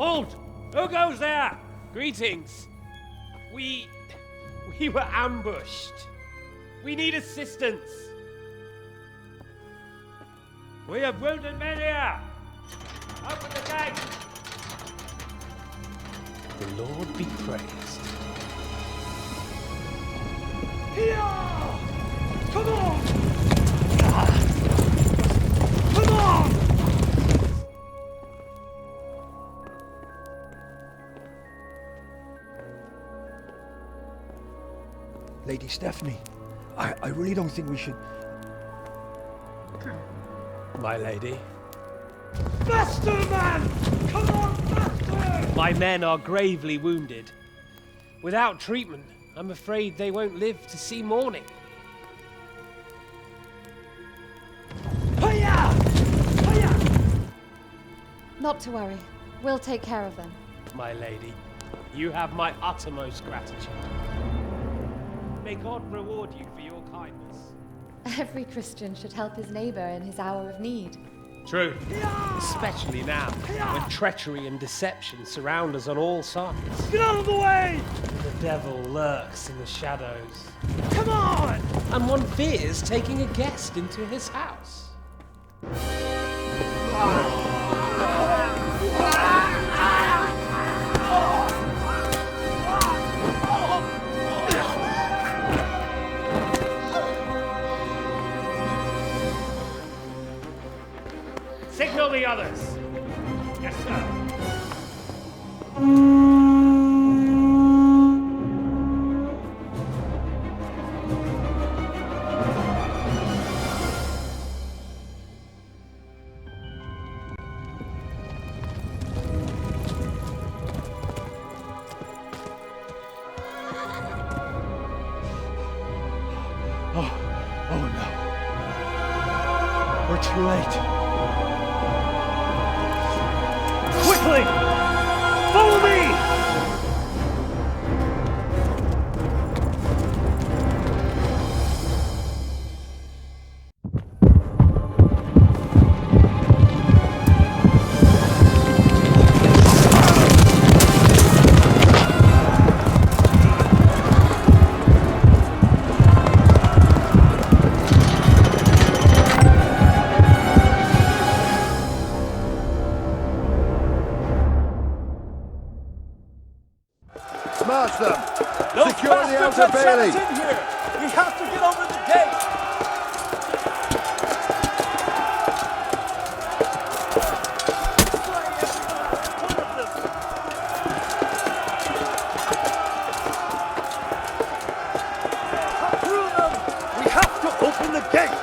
Halt! Who goes there? Greetings. We were ambushed. We need assistance. We have wounded men here. Open the gate. The Lord be praised. Here! Come on! Come on! Lady Stephanie, I really don't think we should... My lady. Faster, man! Come on, faster! My men are gravely wounded. Without treatment, I'm afraid they won't live to see morning. Hiya! Hiya! Not to worry. We'll take care of them. My lady, you have my uttermost gratitude. May God reward you for your kindness. Every Christian should help his neighbor in his hour of need. True. Especially now, when treachery and deception surround us on all sides. Get out of the way! The devil lurks in the shadows. Come on! And one fears taking a guest into his house. Signal the others. Yes, sir. Oh no. We're too late. Quickly! Follow me! Smash them! Those Secure the bastards outer have bailey! trapped in here! We have to get over the gate! Through them! We have to open the gate!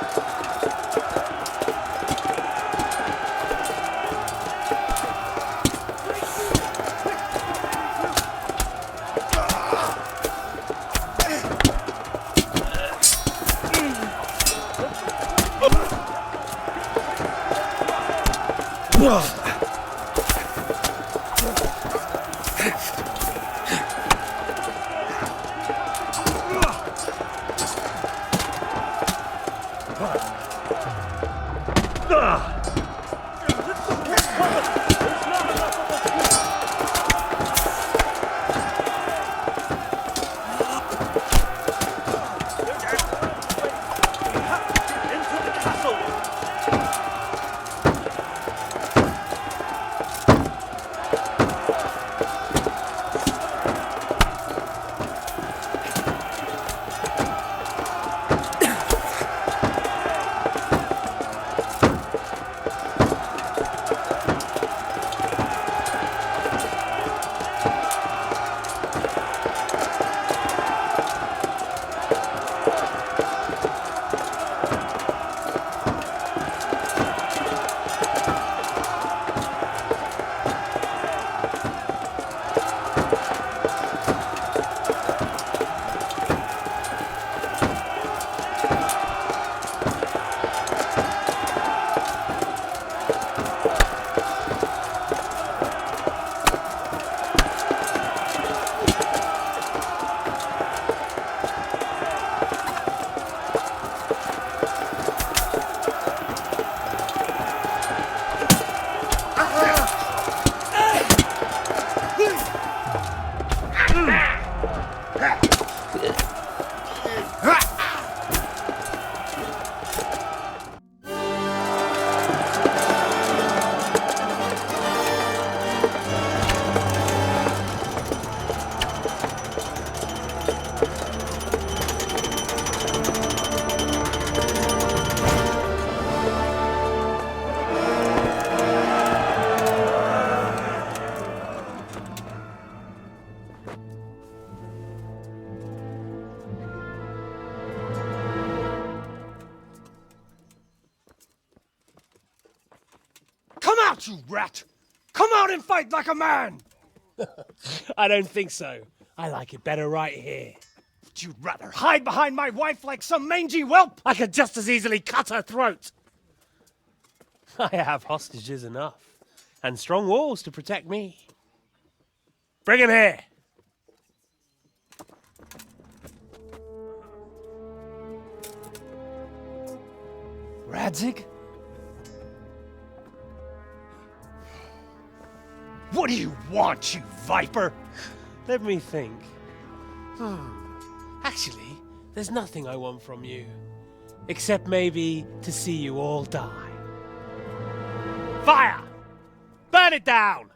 Come out, you rat! Come out and fight like a man! I don't think so. I like it better right here. Would you rather hide behind my wife like some mangy whelp? I could just as easily cut her throat. I have hostages enough, and strong walls to protect me. Bring him here. Radzig? What do you want, you viper? Let me think. Actually, there's nothing I want from you. Except maybe to see you all die. Fire! Burn it down!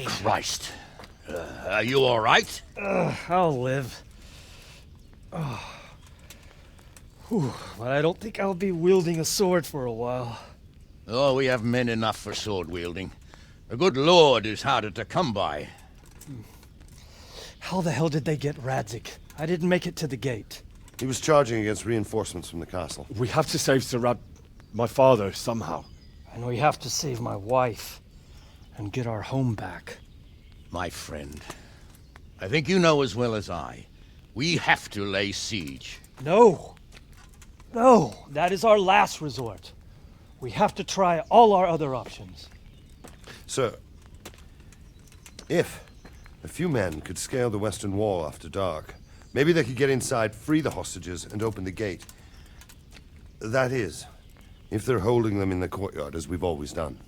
Christ. Are you all right? I'll live. Whew. But I don't think I'll be wielding a sword for a while. Oh, we have men enough for sword wielding. A good lord is harder to come by. How the hell did they get Radzig? I didn't make it to the gate. He was charging against reinforcements from the castle. We have to save my father, somehow. And we have to save my wife and get our home back. My friend, I think you know as well as I. We have to lay siege. No! No! That is our last resort. We have to try all our other options. Sir, if a few men could scale the western wall after dark, maybe they could get inside, free the hostages, and open the gate. That is, if they're holding them in the courtyard, as we've always done.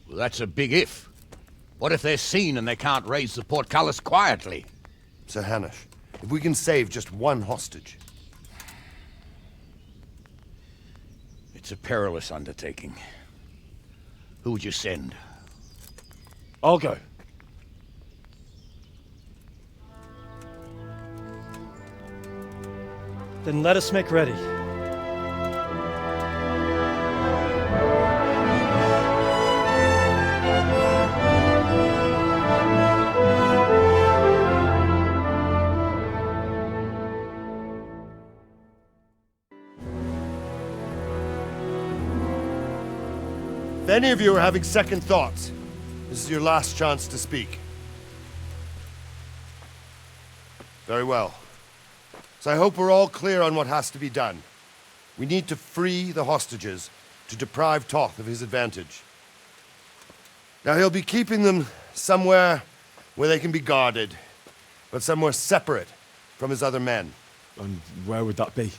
Well, that's a big if. What if they're seen and they can't raise the portcullis quietly? Sir Hanush, if we can save just one hostage. It's a perilous undertaking. Who would you send? I'll go. Then let us make ready. If any of you are having second thoughts, this is your last chance to speak. Very well. So I hope we're all clear on what has to be done. We need to free the hostages to deprive Toth of his advantage. Now he'll be keeping them somewhere where they can be guarded, but somewhere separate from his other men. And where would that be?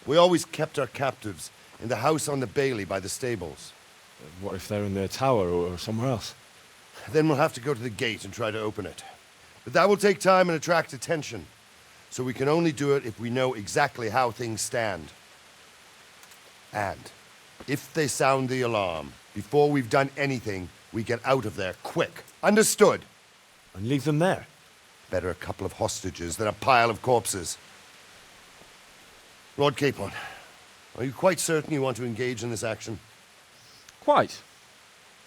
We always kept our captives in the house on the bailey by the stables. What if they're in their tower or somewhere else? Then we'll have to go to the gate and try to open it. But that will take time and attract attention. So we can only do it if we know exactly how things stand. And if they sound the alarm, before we've done anything, we get out of there quick. Understood? And leave them there? Better a couple of hostages than a pile of corpses. Lord Capon, are you quite certain you want to engage in this action? Quite.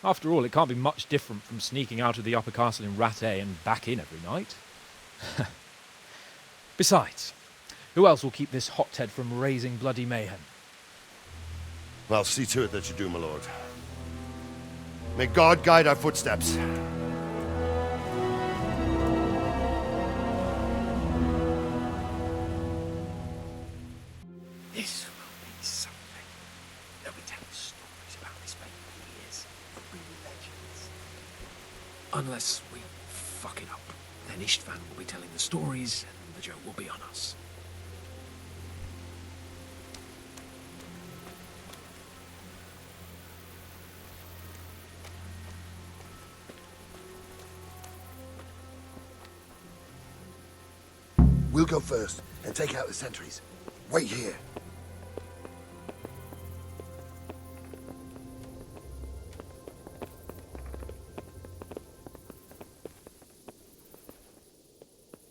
After all, it can't be much different from sneaking out of the upper castle in Rattay and back in every night. Besides, who else will keep this hothead from raising bloody mayhem? Well, see to it that you do, my lord. May God guide our footsteps. This will be something. They'll be telling stories about this for years. We'll be legends. Unless we fuck it up, then Istvan will be telling the stories and the joke will be on us. We'll go first and take out the sentries. Wait here.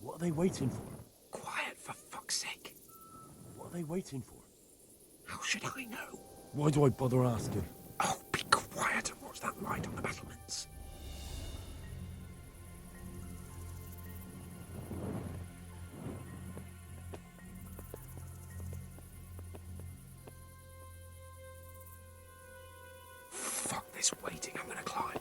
What are they waiting for? Quiet, for fuck's sake. What are they waiting for? How should I know? Why do I bother asking? Oh, be quiet and watch that light on the battlements. Fuck this waiting, I'm gonna climb.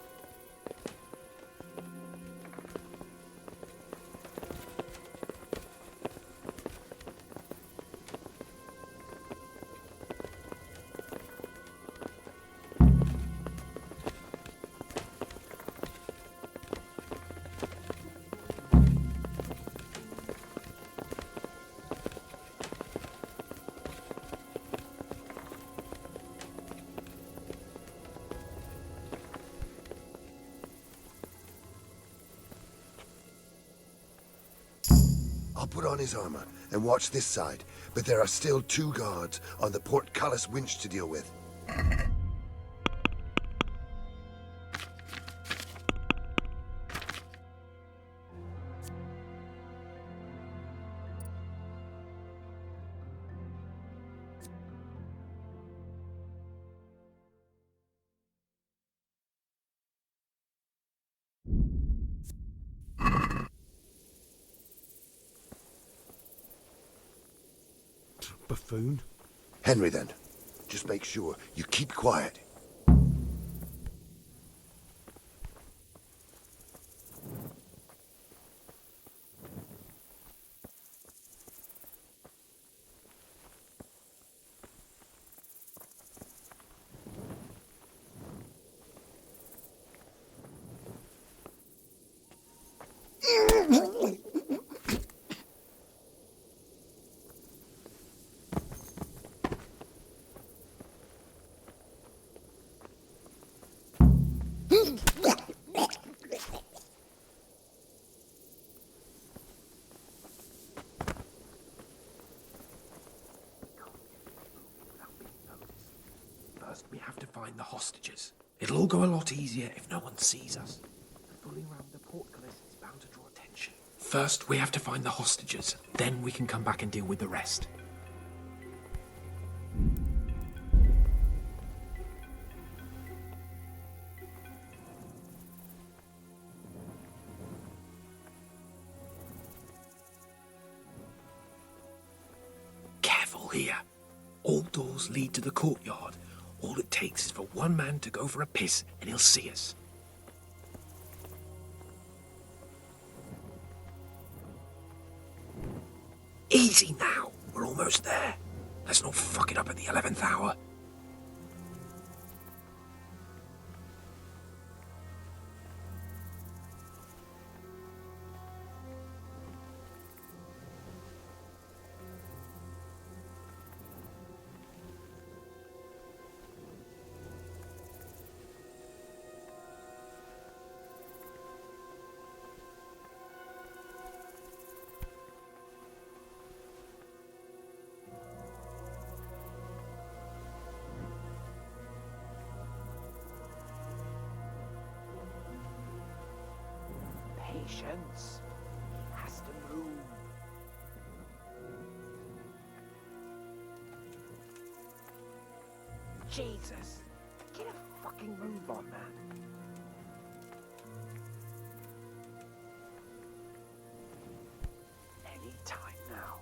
I'll put on his armor and watch this side, but there are still 2 guards on the portcullis winch to deal with. Buffoon? Henry, then. Just make sure you keep quiet. First, we have to find the hostages. It'll all go a lot easier if no one sees us. Fooling around the portcullis is bound to draw attention. First, we have to find the hostages. Then we can come back and deal with the rest. Careful here. All doors lead to the courtyard. All it takes is for one man to go for a piss and he'll see us. Easy now. We're almost there. Let's not fuck it up at the 11th hour. Patience. He has to move. Jesus. Get a fucking move on, man. Any time now.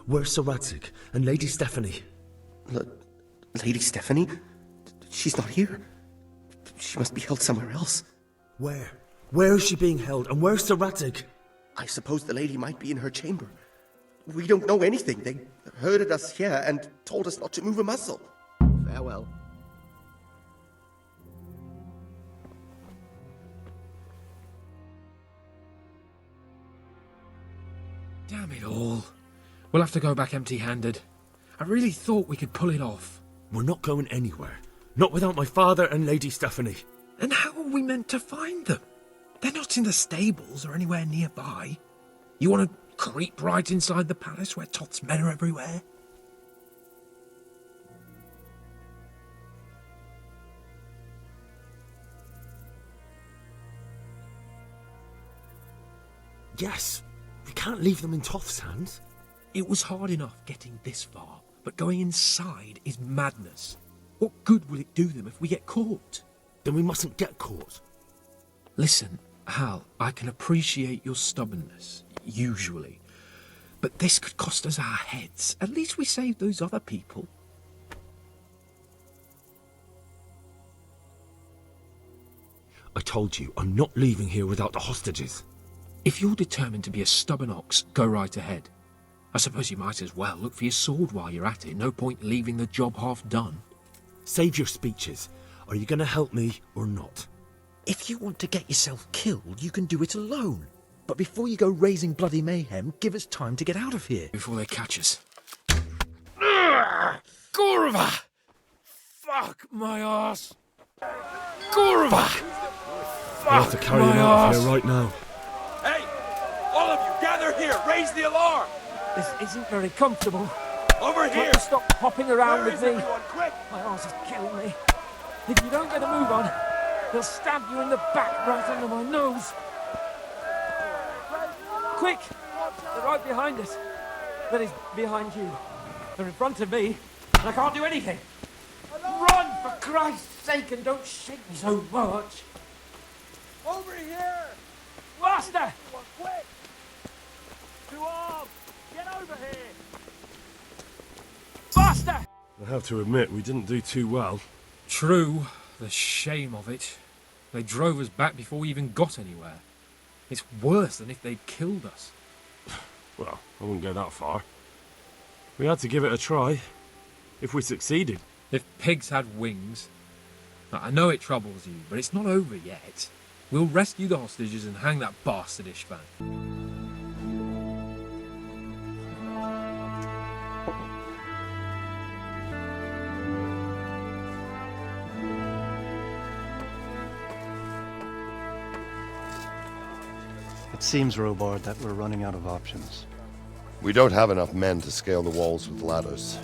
Where's Sir Radzig and Lady Stephanie? Lady Stephanie? She's not here. She must be held somewhere else. Where? Where is she being held, and where's Sir Radzig? I suppose the lady might be in her chamber. We don't know anything. They herded us here and told us not to move a muscle. Farewell. Damn it all. We'll have to go back empty-handed. I really thought we could pull it off. We're not going anywhere. Not without my father and Lady Stephanie. And how are we meant to find them? They're not in the stables or anywhere nearby. You want to creep right inside the palace where Toth's men are everywhere? Yes. We can't leave them in Toth's hands. It was hard enough getting this far, but going inside is madness. What good will it do them if we get caught? Then we mustn't get caught. Listen, Hal, I can appreciate your stubbornness, usually. But this could cost us our heads. At least we saved those other people. I told you, I'm not leaving here without the hostages. If you're determined to be a stubborn ox, go right ahead. I suppose you might as well look for your sword while you're at it. No point leaving the job half done. Save your speeches. Are you going to help me or not? If you want to get yourself killed, you can do it alone. But before you go raising bloody mayhem, give us time to get out of here. Before they catch us. Gorva! Fuck my ass! Gorva! I have to carry him out of here right now. Hey! All of you, gather here! Raise the alarm! This isn't very comfortable. Over here! Can't you stop hopping around Where with is me? everyone? Quick! My arse is killing me. If you don't get a move on, they'll stab you in the back right under my nose. Quick! They're right behind us. That is, behind you. They're in front of me, and I can't do anything. Run, for Christ's sake, and don't shake me so much. Over here! Faster! Quick! To arms! Get over here! Faster! I have to admit, we didn't do too well. True, the shame of it. They drove us back before we even got anywhere. It's worse than if they'd killed us. Well, I wouldn't go that far. We had to give it a try. If we succeeded. If pigs had wings... Now, I know it troubles you, but it's not over yet. We'll rescue the hostages and hang that bastard Ishvan. It seems, Robard, that we're running out of options. We don't have enough men to scale the walls with ladders,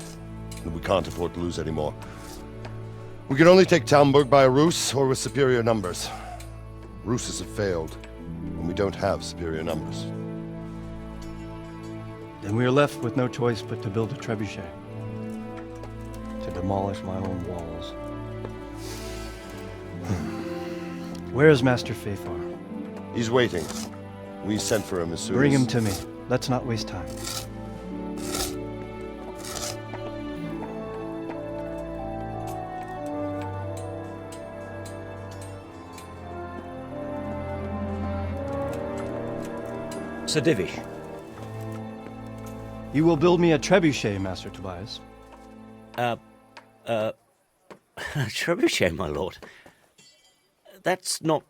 and we can't afford to lose any more. We can only take Talmberg by a ruse or with superior numbers. Ruses have failed, and we don't have superior numbers. Then we are left with no choice but to build a trebuchet. To demolish my own walls. Where is Master Fafar? He's waiting. We sent for him as soon Bring as... him to me. Let's not waste time. Sir Divish. You will build me a trebuchet, Master Tobias. Trebuchet, my lord. That's not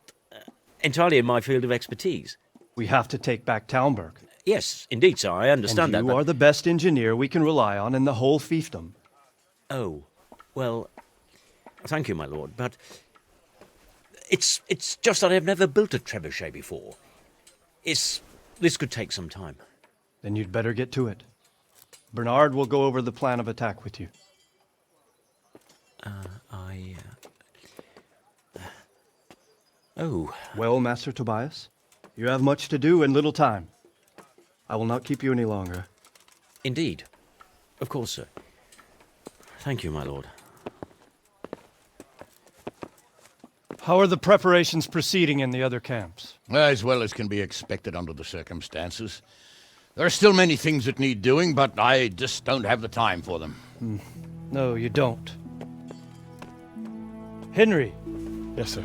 entirely in my field of expertise. We have to take back Talmberg. Yes, indeed, sir, I understand and that. You are the best engineer we can rely on in the whole fiefdom. Oh, well, thank you, my lord, but it's just that I've never built a trebuchet before. This could take some time. Then you'd better get to it. Bernard will go over the plan of attack with you. Oh. Well, Master Tobias, you have much to do and little time. I will not keep you any longer. Indeed. Of course, sir. Thank you, my lord. How are the preparations proceeding in the other camps? As well as can be expected under the circumstances. There are still many things that need doing, but I just don't have the time for them. No, you don't. Henry, Yes, sir.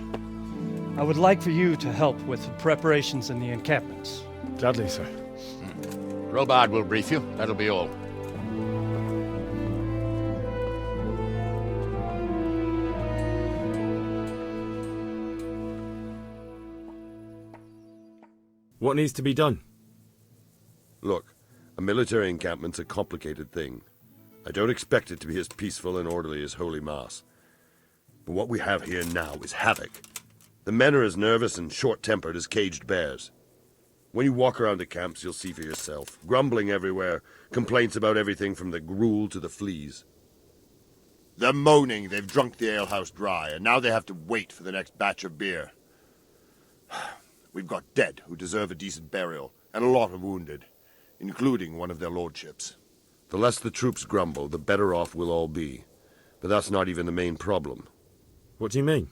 I would like for you to help with the preparations in the encampments. Gladly, sir. Robard will brief you. That'll be all. What needs to be done? Look, a military encampment's a complicated thing. I don't expect it to be as peaceful and orderly as Holy Mass. But what we have here now is havoc. The men are as nervous and short-tempered as caged bears. When you walk around the camps, you'll see for yourself. Grumbling everywhere, complaints about everything from the gruel to the fleas. They're moaning they've drunk the alehouse dry, and now they have to wait for the next batch of beer. We've got dead who deserve a decent burial, and a lot of wounded, including one of their lordships. The less the troops grumble, the better off we'll all be. But that's not even the main problem. What do you mean?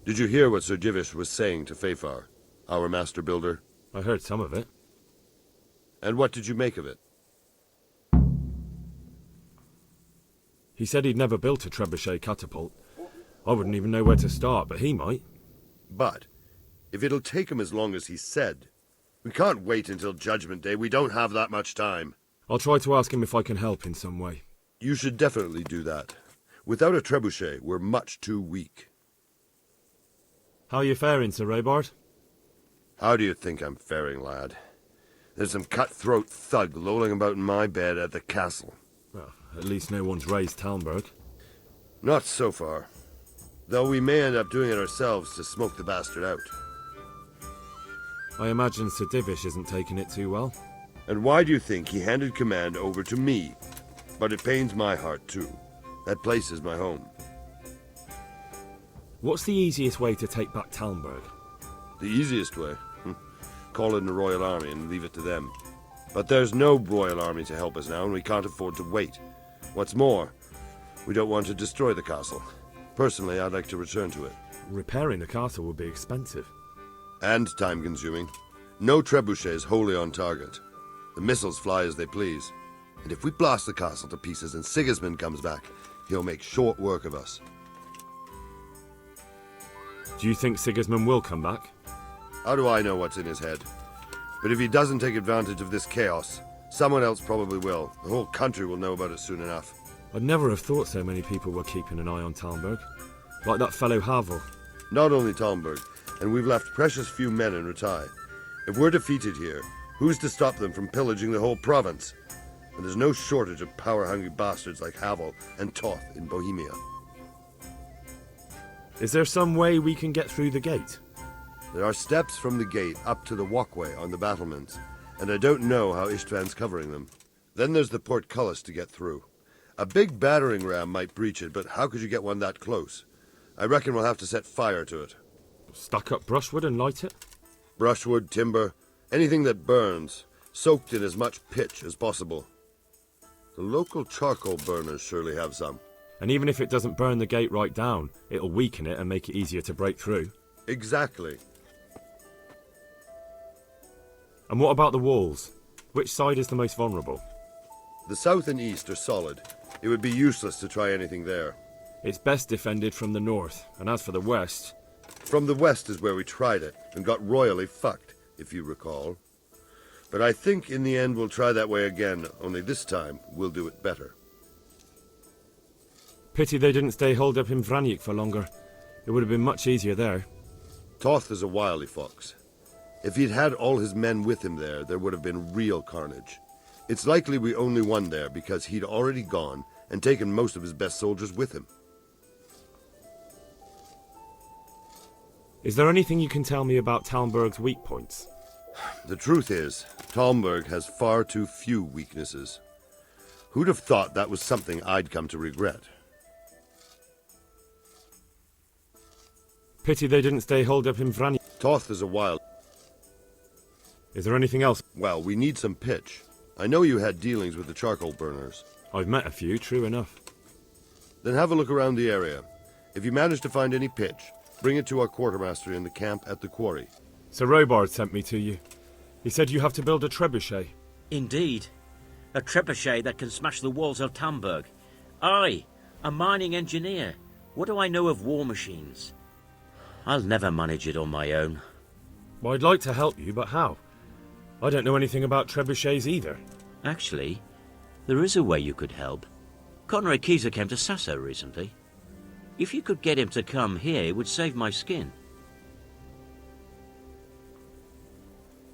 Did you hear what Sir Divish was saying to Fafar, our master builder? I heard some of it. And what did you make of it? He said he'd never built a trebuchet catapult. I wouldn't even know where to start, but he might. But, if it'll take him as long as he said, we can't wait until Judgment Day. We don't have that much time. I'll try to ask him if I can help in some way. You should definitely do that. Without a trebuchet, we're much too weak. How are you faring, Sir Robard? How do you think I'm faring, lad? There's some cutthroat thug lolling about in my bed at the castle. Well, at least no one's raised Talmberg. Not so far. Though we may end up doing it ourselves to smoke the bastard out. I imagine Sir Divish isn't taking it too well. And why do you think he handed command over to me? But it pains my heart, too. That place is my home. What's the easiest way to take back Talmberg? The easiest way? Call in the Royal Army and leave it to them. But there's no Royal Army to help us now, and we can't afford to wait. What's more, we don't want to destroy the castle. Personally, I'd like to return to it. Repairing the castle would be expensive. And time-consuming. No trebuchet is wholly on target. The missiles fly as they please. And if we blast the castle to pieces and Sigismund comes back, he'll make short work of us. Do you think Sigismund will come back? How do I know what's in his head? But if he doesn't take advantage of this chaos, someone else probably will. The whole country will know about it soon enough. I'd never have thought so many people were keeping an eye on Talmberg. Like that fellow Havel. Not only Talmberg, and we've left precious few men in Ratai. If we're defeated here, who's to stop them from pillaging the whole province? And there's no shortage of power-hungry bastards like Havel and Toth in Bohemia. Is there some way we can get through the gate? There are steps from the gate up to the walkway on the battlements, and I don't know how Istvan's covering them. Then there's the portcullis to get through. A big battering ram might breach it, but how could you get one that close? I reckon we'll have to set fire to it. Stuck up brushwood and light it? Brushwood, timber, anything that burns, soaked in as much pitch as possible. The local charcoal burners surely have some. And even if it doesn't burn the gate right down, it'll weaken it and make it easier to break through. Exactly. And what about the walls? Which side is the most vulnerable? The south and east are solid. It would be useless to try anything there. It's best defended from the north, and as for the west... From the west is where we tried it, and got royally fucked, if you recall. But I think in the end we'll try that way again, only this time we'll do it better. Pity they didn't stay holed up in Vranyk for longer. It would have been much easier there. Toth is a wily fox. If he'd had all his men with him there would have been real carnage. It's likely we only won there because he'd already gone and taken most of his best soldiers with him. Is there anything you can tell me about Talmberg's weak points? The truth is, Talmberg has far too few weaknesses. Who'd have thought that was something I'd come to regret? Pity they didn't stay holed up in Vranyk. Toth is a wild... Is there anything else? Well, we need some pitch. I know you had dealings with the charcoal burners. I've met a few, true enough. Then have a look around the area. If you manage to find any pitch, bring it to our quartermaster in the camp at the quarry. Sir Robard sent me to you. He said you have to build a trebuchet. Indeed. A trebuchet that can smash the walls of Tamburg. I, a mining engineer. What do I know of war machines? I'll never manage it on my own. Well, I'd like to help you, but how? I don't know anything about trebuchets either. Actually, there is a way you could help. Conrad Keyser came to Sasso recently. If you could get him to come here, it would save my skin.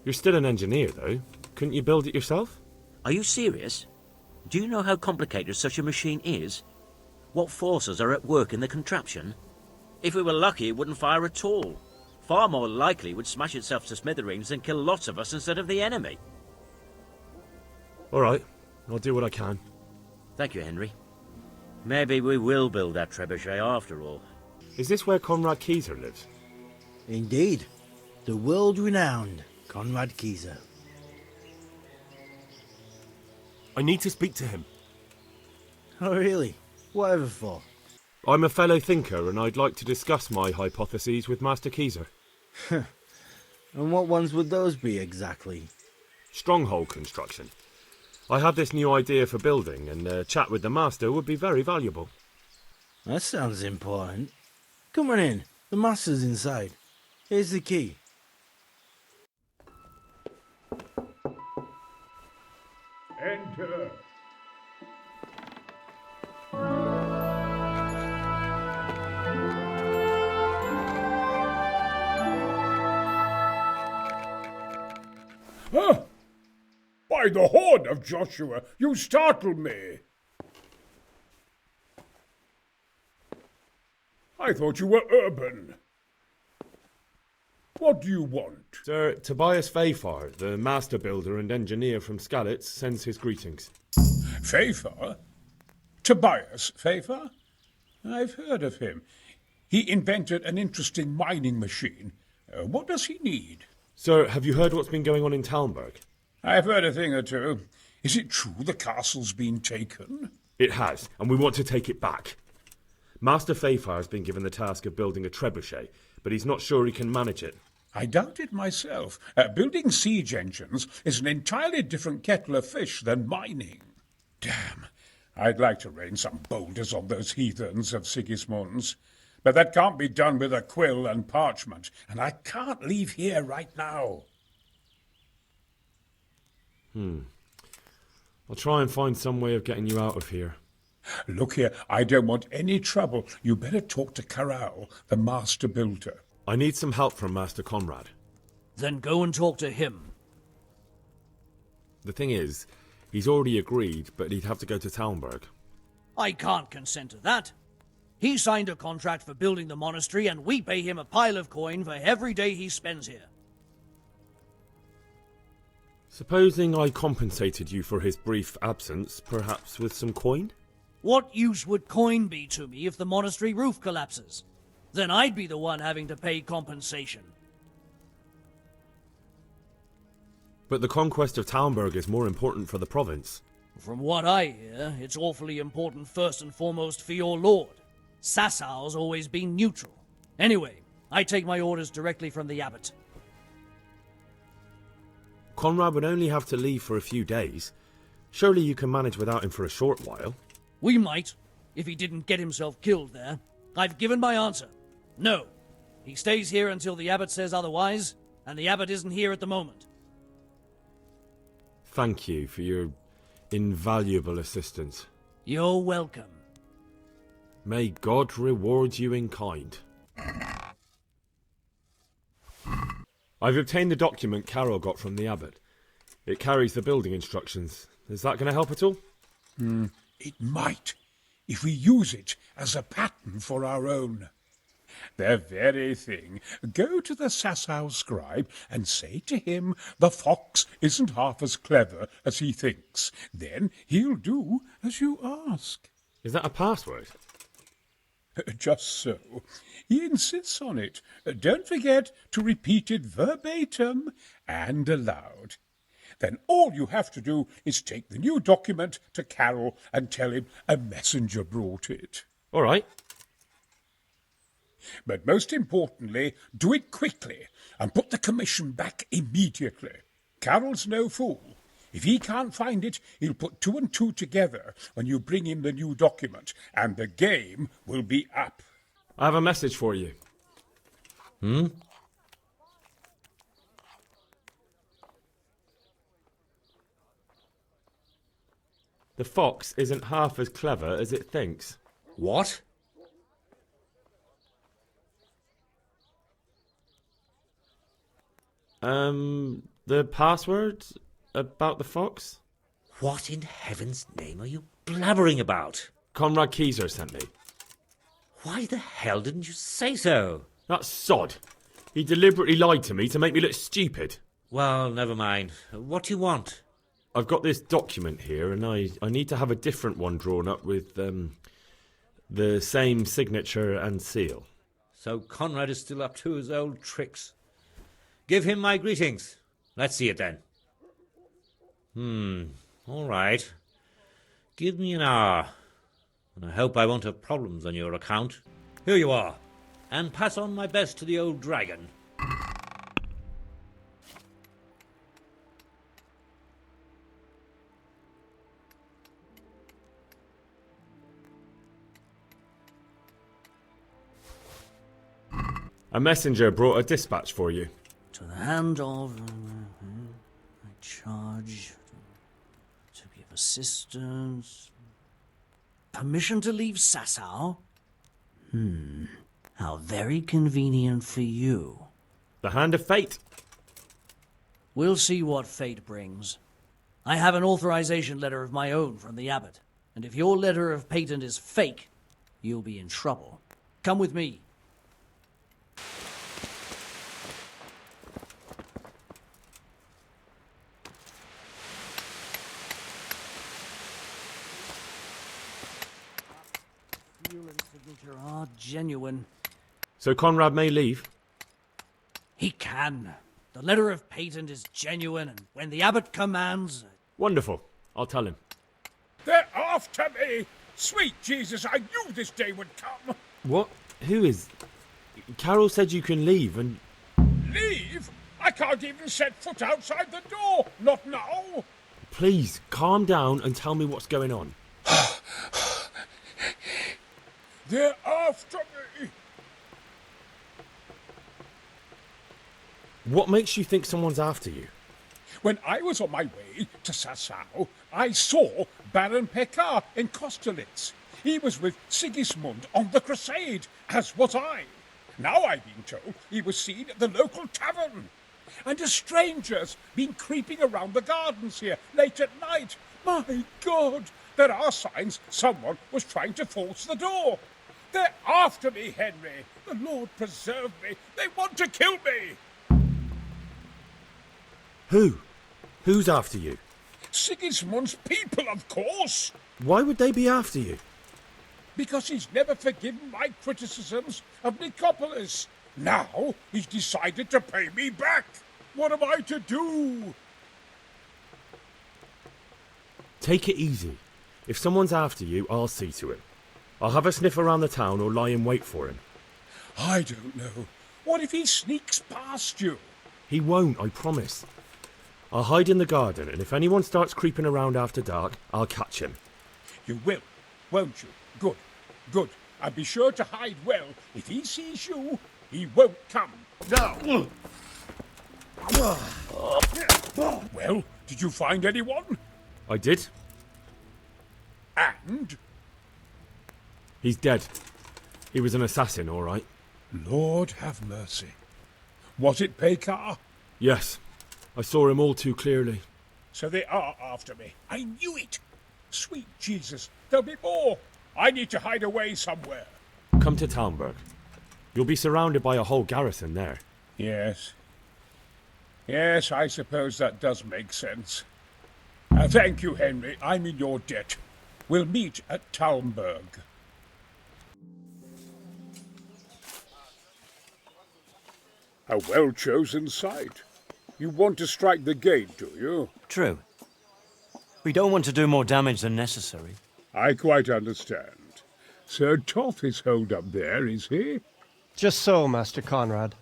You're still an engineer, though. Couldn't you build it yourself? Are you serious? Do you know how complicated such a machine is? What forces are at work in the contraption? If we were lucky, it wouldn't fire at all. Far more likely it would smash itself to smithereens and kill lots of us instead of the enemy. All right, I'll do what I can. Thank you, Henry. Maybe we will build that trebuchet after all. Is this where Conrad Keyser lives? Indeed. The world-renowned Conrad Keyser. I need to speak to him. Oh, really? Whatever for? I'm a fellow thinker, and I'd like to discuss my hypotheses with Master Keyser. And what ones would those be, exactly? Stronghold construction. I have this new idea for building, and a chat with the Master would be very valuable. That sounds important. Come on in. The Master's inside. Here's the key. Enter. Huh? By the horn of Joshua, you startled me. I thought you were urban. What do you want? Sir, Tobias Fayfar, the master builder and engineer from Skalitz, sends his greetings. Fayfar? Tobias Fayfar? I've heard of him. He invented an interesting mining machine. What does he need? Sir, have you heard what's been going on in Talmberg? I've heard a thing or two. Is it true the castle's been taken? It has, and we want to take it back. Master Fayfar has been given the task of building a trebuchet, but he's not sure he can manage it. I doubt it myself. Building siege engines is an entirely different kettle of fish than mining. Damn, I'd like to rain some boulders on those heathens of Sigismund's. But that can't be done with a quill and parchment, and I can't leave here right now. I'll try and find some way of getting you out of here. Look here, I don't want any trouble. You better talk to Corral, the master builder. I need some help from Master Conrad. Then go and talk to him. The thing is, he's already agreed, but he'd have to go to Talmberg. I can't consent to that. He signed a contract for building the monastery, and we pay him a pile of coin for every day he spends here. Supposing I compensated you for his brief absence, perhaps with some coin? What use would coin be to me if the monastery roof collapses? Then I'd be the one having to pay compensation. But the conquest of Talmberg is more important for the province. From what I hear, it's awfully important first and foremost for your lord. Sassau's always been neutral. Anyway, I take my orders directly from the abbot. Conrad would only have to leave for a few days. Surely you can manage without him for a short while. We might, if he didn't get himself killed there. I've given my answer. No. He stays here until the abbot says otherwise, and the abbot isn't here at the moment. Thank you for your invaluable assistance. You're welcome. May God reward you in kind. I've obtained the document Carol got from the abbot. It carries the building instructions. Is that going to help at all? It might, if we use it as a pattern for our own. The very thing. Go to the Sassau scribe and say to him the fox isn't half as clever as he thinks. Then he'll do as you ask. Is that a password? Just so. He insists on it. Don't forget to repeat it verbatim and aloud. Then all you have to do is take the new document to Carol and tell him a messenger brought it. All right. But most importantly, do it quickly and put the commission back immediately. Carroll's no fool. If he can't find it, he'll put 2 and 2 together when you bring him the new document, and the game will be up. I have a message for you. The fox isn't half as clever as it thinks. What? The password about the fox? What in heaven's name are you blabbering about? Conrad Keyser sent me. Why the hell didn't you say so? That sod. He deliberately lied to me to make me look stupid. Well, never mind. What do you want? I've got this document here, and I need to have a different one drawn up with the same signature and seal. So Conrad is still up to his old tricks. Give him my greetings. Let's see it then. All right. Give me an hour, and I hope I won't have problems on your account. Here you are, and pass on my best to the old dragon. A messenger brought a dispatch for you. To the hand of... I charge... to give assistance... Permission to leave Sasau? How very convenient for you. The hand of fate. We'll see what fate brings. I have an authorization letter of my own from the abbot, and if your letter of patent is fake, you'll be in trouble. Come with me. Seal and signature are genuine. So Conrad may leave? He can. The letter of patent is genuine, and when the abbot commands... Wonderful. I'll tell him. They're after me! Sweet Jesus, I knew this day would come! What? Who is... Carol said you can leave and... Leave? I can't even set foot outside the door! Not now! Please, calm down and tell me what's going on. They're after me! What makes you think someone's after you? When I was on my way to Sasau, I saw Baron Pekar in Kosterlitz. He was with Sigismund on the crusade, as was I. Now I've been told he was seen at the local tavern. And a stranger's been creeping around the gardens here late at night. My God, there are signs someone was trying to force the door. They're after me, Henry. The Lord preserve me. They want to kill me. Who? Who's after you? Sigismund's people, of course. Why would they be after you? Because he's never forgiven my criticisms of Nicopolis. Now he's decided to pay me back. What am I to do? Take it easy. If someone's after you, I'll see to him. I'll have a sniff around the town or lie in wait for him. I don't know. What if he sneaks past you? He won't, I promise. I'll hide in the garden, and if anyone starts creeping around after dark, I'll catch him. You will, won't you? Good, good. And be sure to hide well. If he sees you, he won't come. No! Well, did you find anyone? I did. And? He's dead. He was an assassin, all right. Lord have mercy. Was it Pekar? Yes. I saw him all too clearly. So they are after me. I knew it. Sweet Jesus, there'll be more. I need to hide away somewhere. Come to Talmberg. You'll be surrounded by a whole garrison there. Yes. Yes, I suppose that does make sense. Thank you, Henry. I'm in your debt. We'll meet at Talmberg. A well-chosen site. You want to strike the gate, do you? True. We don't want to do more damage than necessary. I quite understand. Sir Toth is holed up there, is he? Just so, Master Conrad.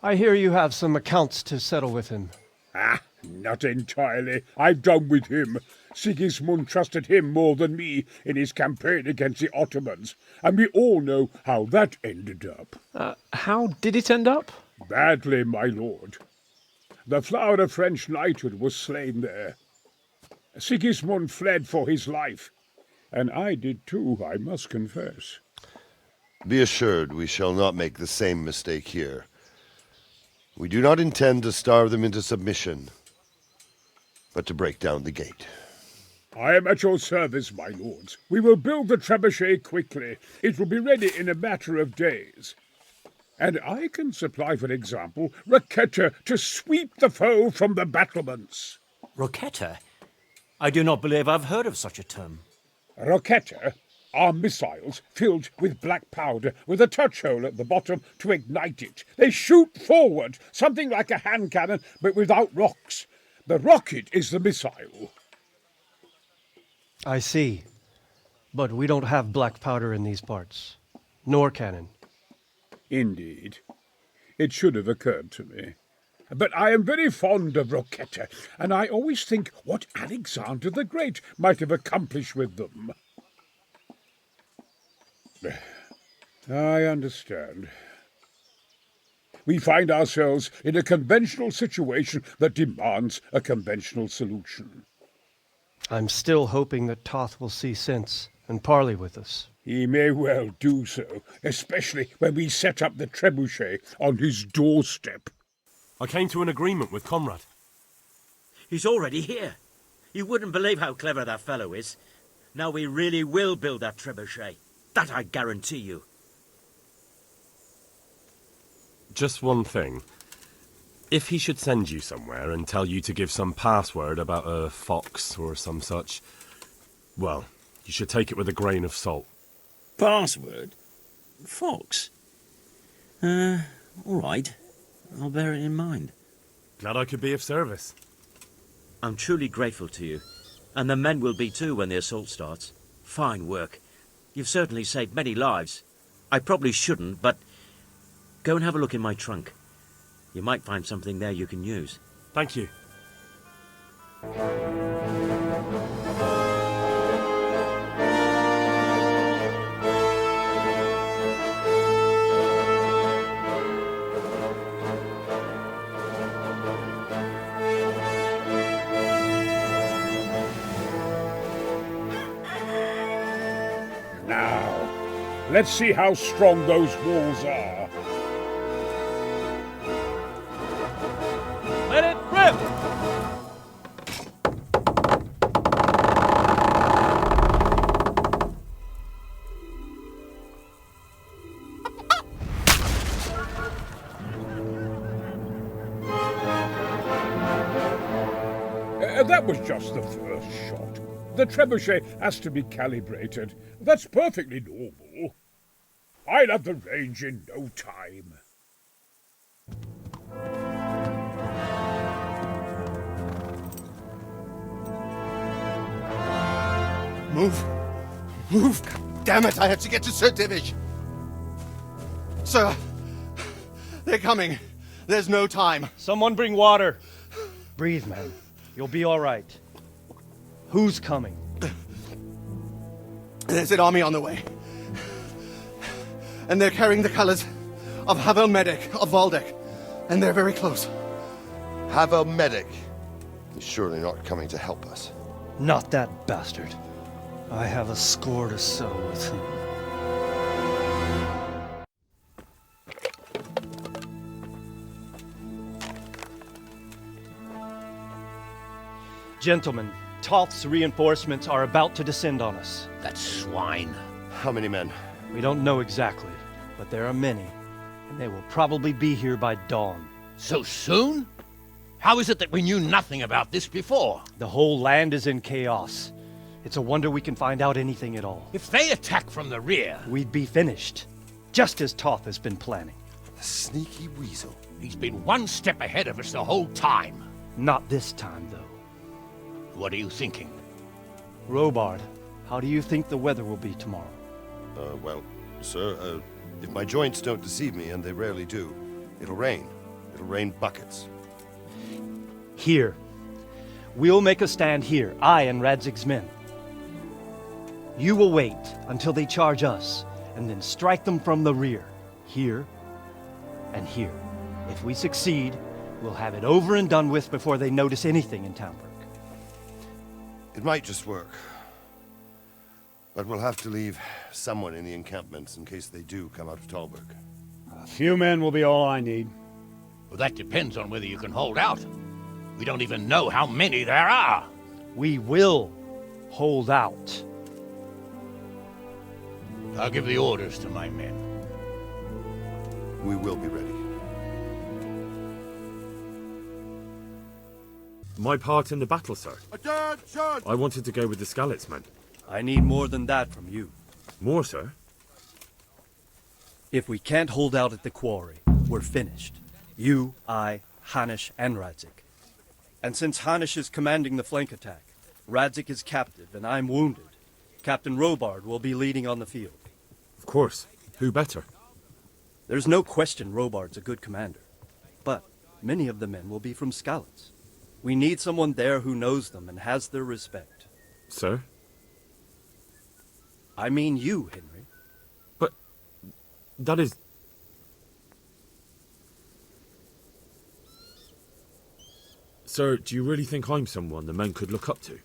I hear you have some accounts to settle with him. Ah, not entirely. I've done with him. Sigismund trusted him more than me in his campaign against the Ottomans, and we all know how that ended up. How did it end up? Badly, my lord. The flower of French knighthood was slain there. Sigismund fled for his life, and I did too, I must confess. Be assured we shall not make the same mistake here. We do not intend to starve them into submission, but to break down the gate. I am at your service, my lords. We will build the trebuchet quickly. It will be ready in a matter of days. And I can supply, for example, Roquetta to sweep the foe from the battlements. Roquetta? I do not believe I've heard of such a term. Roquetta are missiles filled with black powder with a touch hole at the bottom to ignite it. They shoot forward, something like a hand cannon, but without rocks. The rocket is the missile. I see. But we don't have black powder in these parts. Nor cannon. Indeed. It should have occurred to me. But I am very fond of Roquetta, and I always think what Alexander the Great might have accomplished with them. I understand. We find ourselves in a conventional situation that demands a conventional solution. I'm still hoping that Toth will see sense and parley with us. He may well do so, especially when we set up the trebuchet on his doorstep. I came to an agreement with Conrad. He's already here. You wouldn't believe how clever that fellow is. Now we really will build that trebuchet. That I guarantee you. Just one thing. If he should send you somewhere and tell you to give some password about a fox or some such, well, you should take it with a grain of salt. Password? Fox? All right. I'll bear it in mind. Glad I could be of service. I'm truly grateful to you. And the men will be too when the assault starts. Fine work. You've certainly saved many lives. I probably shouldn't, but go and have a look in my trunk. You might find something there you can use. Thank you. Now, let's see how strong those walls are. Let it rip! That was just the first shot. The trebuchet has to be calibrated. That's perfectly normal. I'll have the range in no time. Move! Move! God damn it, I have to get to Sir Divish! Sir! They're coming. There's no time. Someone bring water. Breathe, man. You'll be all right. Who's coming? There's an army on the way. And they're carrying the colors of Havel Medic of Waldeck. And they're very close. Havel Medic? He's surely not coming to help us. Not that bastard. I have a score to settle with him. Gentlemen, Toth's reinforcements are about to descend on us. That swine. How many men? We don't know exactly, but there are many, and they will probably be here by dawn. So soon? How is it that we knew nothing about this before? The whole land is in chaos. It's a wonder we can find out anything at all. If they attack from the rear... We'd be finished, just as Toth has been planning. The sneaky weasel. He's been one step ahead of us the whole time. Not this time, though. What are you thinking? Robard, how do you think the weather will be tomorrow? Well, sir, if my joints don't deceive me, and they rarely do, it'll rain. It'll rain buckets. Here. We'll make a stand here, I and Radzig's men. You will wait until they charge us, and then strike them from the rear. Here and here. If we succeed, we'll have it over and done with before they notice anything in Townburg. It might just work. But we'll have to leave someone in the encampments in case they do come out of Talberg. A few men will be all I need. Well, that depends on whether you can hold out. We don't even know how many there are. We will hold out. I'll give the orders to my men. We will be ready. My part in the battle, sir. Attention! I wanted to go with the Skalitz men. I need more than that from you. More, sir? If we can't hold out at the quarry, we're finished. You, I, Hanish, and Radzik. And since Hanish is commanding the flank attack, Radzik is captive and I'm wounded, Captain Robard will be leading on the field. Of course. Who better? There's no question Robard's a good commander. But many of the men will be from Skalitz. We need someone there who knows them and has their respect. Sir? I mean you, Henry. But that is... Sir, do you really think I'm someone the men could look up to?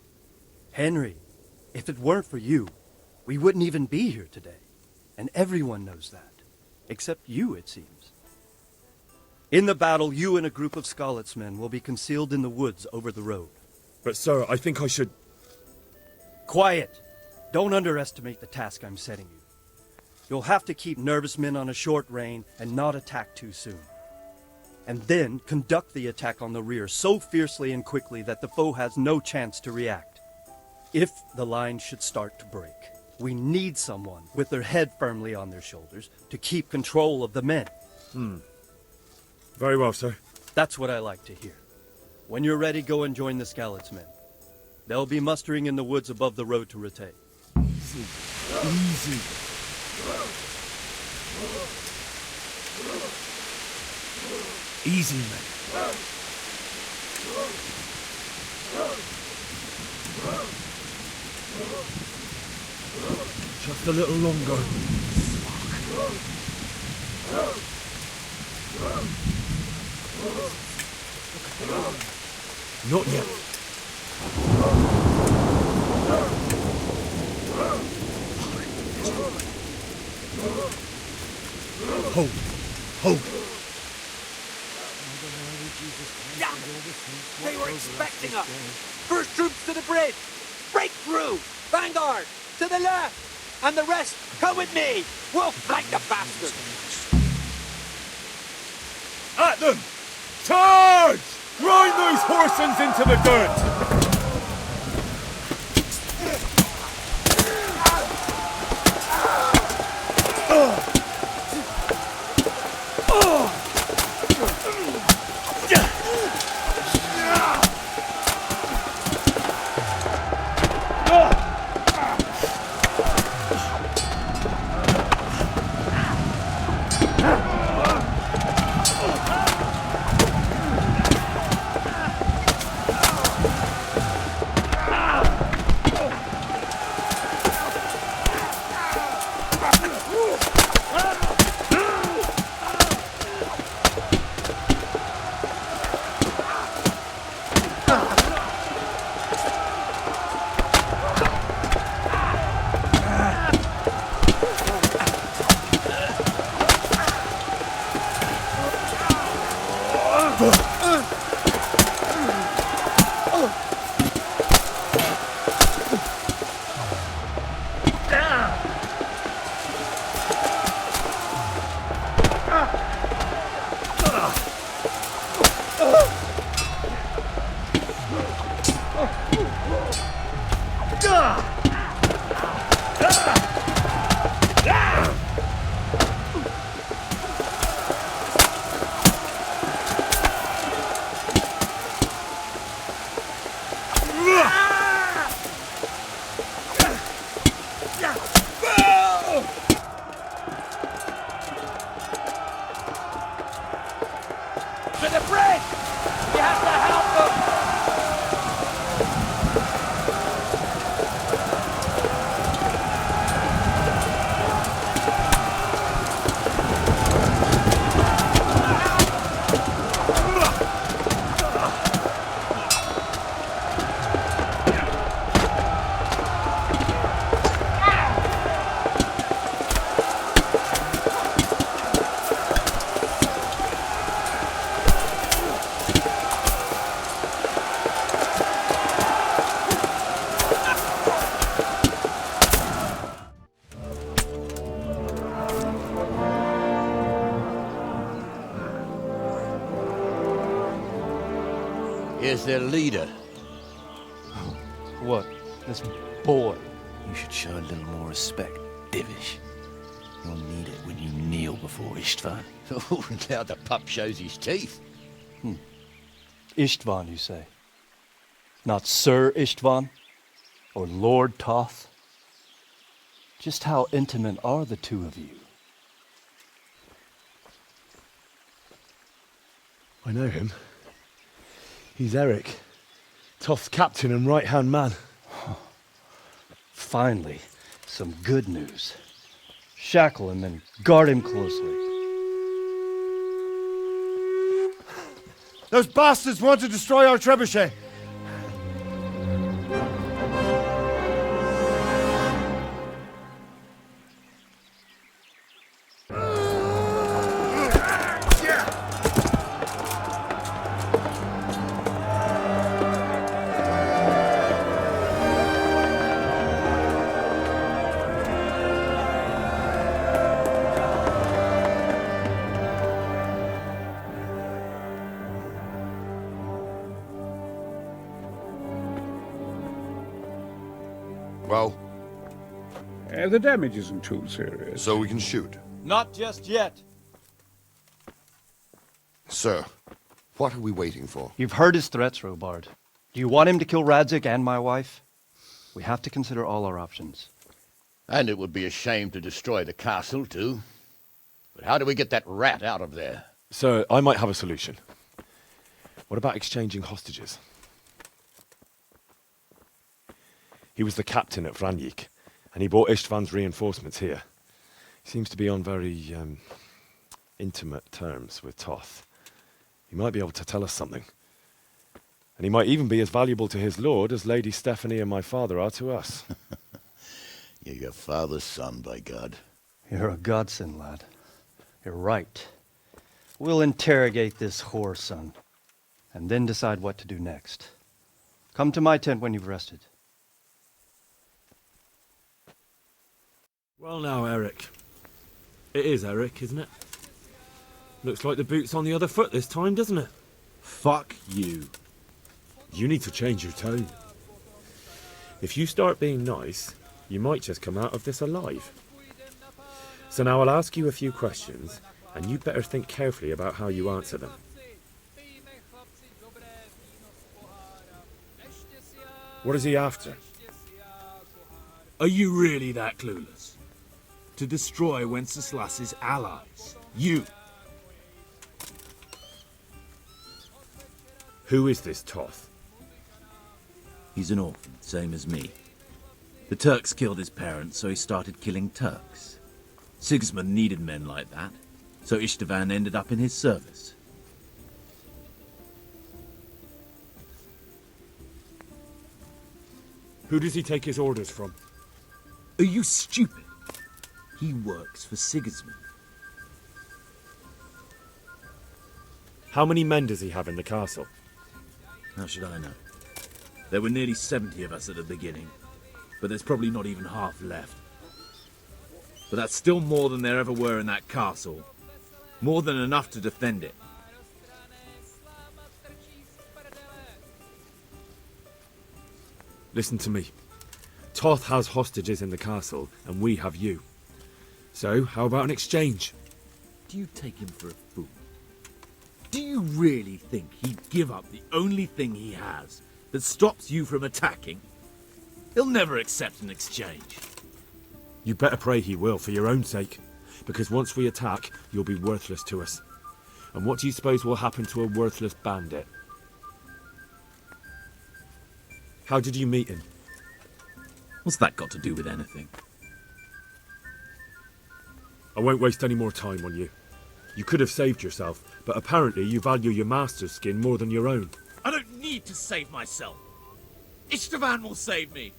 Henry, if it weren't for you, we wouldn't even be here today. And everyone knows that. Except you, it seems. In the battle, you and a group of Skalitz men will be concealed in the woods over the road. But sir, I think I should... Quiet! Don't underestimate the task I'm setting you. You'll have to keep nervous men on a short rein and not attack too soon. And then conduct the attack on the rear so fiercely and quickly that the foe has no chance to react. If the line should start to break, we need someone with their head firmly on their shoulders to keep control of the men. Very well, sir. That's what I like to hear. When you're ready, go and join the Skalitz men. They'll be mustering in the woods above the road to Ratay. Easy. Easy. Easy, man. Just a little longer. Not yet. Hold. Hold. Yeah. They were expecting us. First troops to the bridge. Break through. Vanguard. To the left. And the rest, come with me. We'll flank the bastards. At them! Charge! Grind those horsens into the dirt! To the bridge! We have to help them! Here's their leader. What? This boy? You should show a little more respect, Divish. You'll need it when you kneel before Istvan. Oh, now the pup shows his teeth. Istvan, you say? Not Sir Istvan? Or Lord Toth? Just how intimate are the two of you? I know him. He's Eric, Toth's captain and right-hand man. Finally, some good news. Shackle him and guard him closely. Those bastards want to destroy our trebuchet. Well? The damage isn't too serious. So we can shoot. Not just yet. Sir, what are we waiting for? You've heard his threats, Robard. Do you want him to kill Radzik and my wife? We have to consider all our options. And it would be a shame to destroy the castle, too. But how do we get that rat out of there? Sir, I might have a solution. What about exchanging hostages? He was the captain at Vranjik, and he brought Istvan's reinforcements here. He seems to be on very, intimate terms with Toth. He might be able to tell us something. And he might even be as valuable to his lord as Lady Stephanie and my father are to us. You're your father's son, by God. You're a godsend, lad. You're right. We'll interrogate this whore, son, and then decide what to do next. Come to my tent when you've rested. Well now, Eric. It is Eric, isn't it? Looks like the boot's on the other foot this time, doesn't it? Fuck you. You need to change your tone. If you start being nice, you might just come out of this alive. So now I'll ask you a few questions, and you better think carefully about how you answer them. What is he after? Are you really that clueless? To destroy Wenceslas's allies. You. Who is this Toth? He's an orphan, same as me. The Turks killed his parents, so he started killing Turks. Sigismund needed men like that, so Istvan ended up in his service. Who does he take his orders from? Are you stupid? He works for Sigismund. How many men does he have in the castle? How should I know? There were nearly 70 of us at the beginning, but there's probably not even half left. But that's still more than there ever were in that castle. More than enough to defend it. Listen to me. Toth has hostages in the castle, and we have you. So, how about an exchange? Do you take him for a fool? Do you really think he'd give up the only thing he has that stops you from attacking? He'll never accept an exchange. You better pray he will, for your own sake. Because once we attack, you'll be worthless to us. And what do you suppose will happen to a worthless bandit? How did you meet him? What's that got to do with anything? I won't waste any more time on you. You could have saved yourself, but apparently you value your master's skin more than your own. I don't need to save myself. Istvan will save me.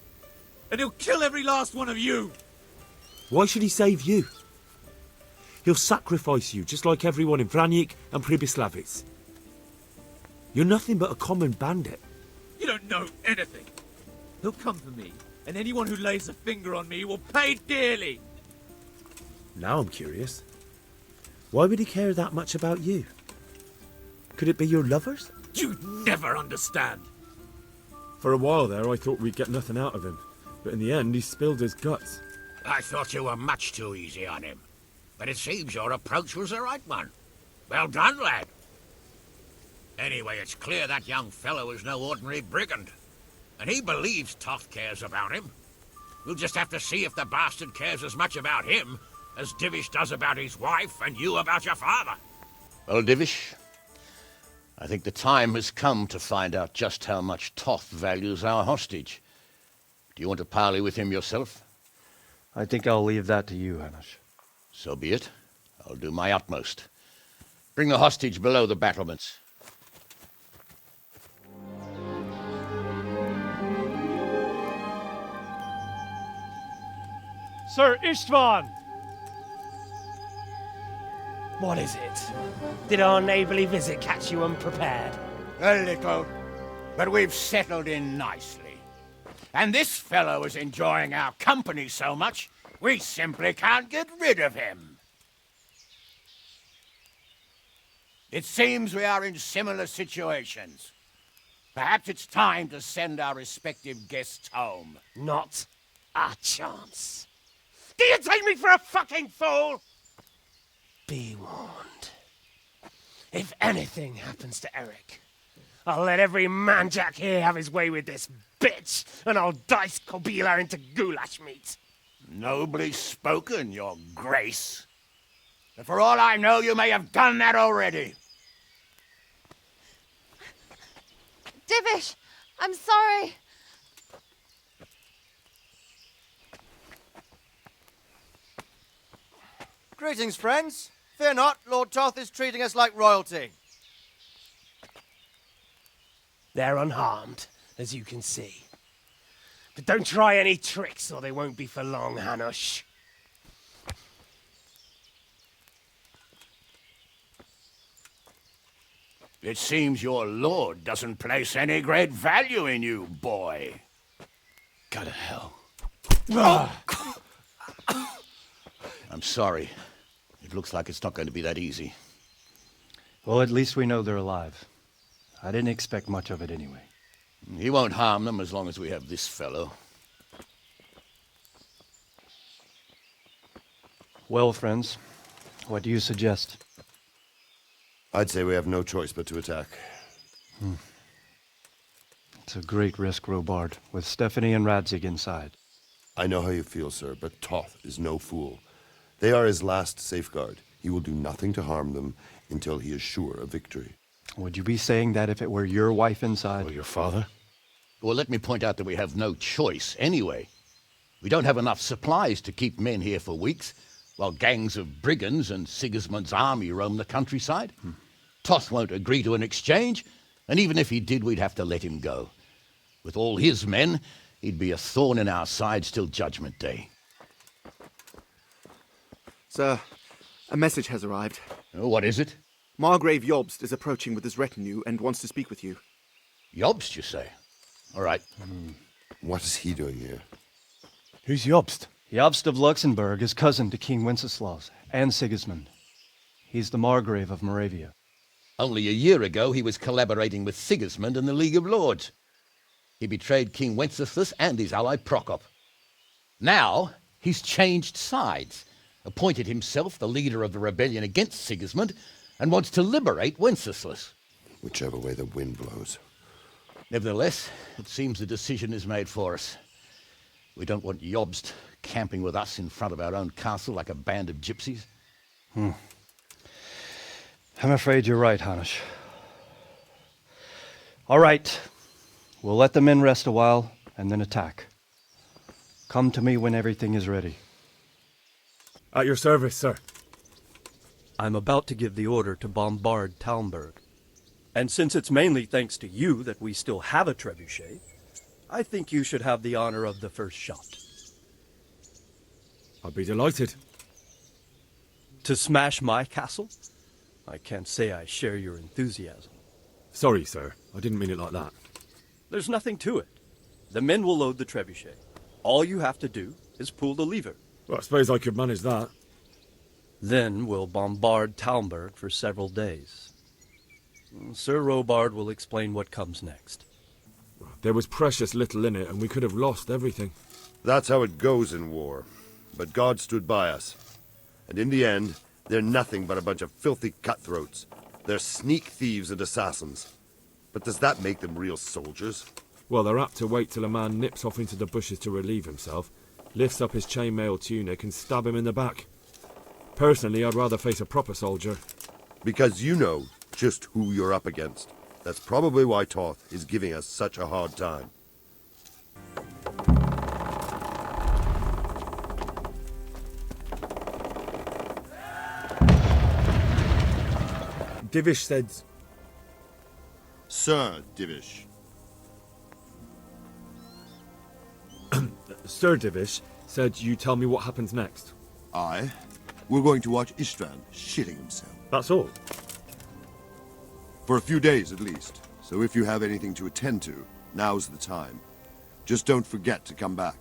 And he'll kill every last one of you. Why should he save you? He'll sacrifice you, just like everyone in Vranjik and Pribyslavitz. You're nothing but a common bandit. You don't know anything. He'll come for me, and anyone who lays a finger on me will pay dearly. Now I'm curious. Why would he care that much about you? Could it be your lovers? You'd never understand. For a while there, I thought we'd get nothing out of him. But in the end, he spilled his guts. I thought you were much too easy on him. But it seems your approach was the right one. Well done, lad. Anyway, it's clear that young fellow is no ordinary brigand. And he believes Toth cares about him. We'll just have to see if the bastard cares as much about him as Divish does about his wife and you about your father. Well, Divish, I think the time has come to find out just how much Toth values our hostage. Do you want to parley with him yourself? I think I'll leave that to you, Hanish. So be it. I'll do my utmost. Bring the hostage below the battlements. Sir Istvan! What is it? Did our neighbourly visit catch you unprepared? A little, but we've settled in nicely. And this fellow is enjoying our company so much, we simply can't get rid of him. It seems we are in similar situations. Perhaps it's time to send our respective guests home. Not a chance. Do you take me for a fucking fool? Be warned. If anything happens to Eric, I'll let every manjack here have his way with this bitch, and I'll dice Kobila into goulash meat. Nobly spoken, your grace. But for all I know, you may have done that already. Divish, I'm sorry. Greetings, friends. Fear not, Lord Toth is treating us like royalty. They're unharmed, as you can see. But don't try any tricks, or they won't be for long, Hanush. It seems your lord doesn't place any great value in you, boy. Go to hell. I'm sorry. It looks like it's not going to be that easy. Well, at least we know they're alive. I didn't expect much of it anyway. He won't harm them as long as we have this fellow. Well, friends, what do you suggest? I'd say we have no choice but to attack. It's a great risk, Robard, with Stephanie and Radzig inside. I know how you feel, sir, but Toth is no fool. They are his last safeguard. He will do nothing to harm them until he is sure of victory. Would you be saying that if it were your wife inside? Or your father? Well, let me point out that we have no choice anyway. We don't have enough supplies to keep men here for weeks, while gangs of brigands and Sigismund's army roam the countryside. Toth won't agree to an exchange, and even if he did, we'd have to let him go. With all his men, he'd be a thorn in our sides till Judgment Day. Sir, a message has arrived. Oh, what is it? Margrave Jobst is approaching with his retinue and wants to speak with you. Jobst, you say? All right. What is he doing here? Who's Jobst? Jobst of Luxembourg is cousin to King Wenceslaus and Sigismund. He's the Margrave of Moravia. Only a year ago, he was collaborating with Sigismund and the League of Lords. He betrayed King Wenceslas and his ally Prokop. Now, he's changed sides, appointed himself the leader of the rebellion against Sigismund, and wants to liberate Wenceslas. Whichever way the wind blows. Nevertheless, it seems the decision is made for us. We don't want Jobst camping with us in front of our own castle like a band of gypsies. I'm afraid you're right, Hanish. All right. We'll let the men rest a while, and then attack. Come to me when everything is ready. At your service, sir. I'm about to give the order to bombard Talmberg. And since it's mainly thanks to you that we still have a trebuchet, I think you should have the honor of the first shot. I'll be delighted. To smash my castle? I can't say I share your enthusiasm. Sorry, sir. I didn't mean it like that. There's nothing to it. The men will load the trebuchet. All you have to do is pull the lever. Well, I suppose I could manage that. Then we'll bombard Talmberg for several days. Sir Robard will explain what comes next. There was precious little in it, and we could have lost everything. That's how it goes in war. But God stood by us. And in the end, they're nothing but a bunch of filthy cutthroats. They're sneak thieves and assassins. But does that make them real soldiers? Well, they're apt to wait till a man nips off into the bushes to relieve himself, lifts up his chainmail tunic and stab him in the back. Personally, I'd rather face a proper soldier. Because you know just who you're up against. That's probably why Toth is giving us such a hard time. Divish said... Sir Divish. Sir Divish said you tell me what happens next. Aye. We're going to watch Istvan shitting himself. That's all? For a few days, at least. So if you have anything to attend to, now's the time. Just don't forget to come back.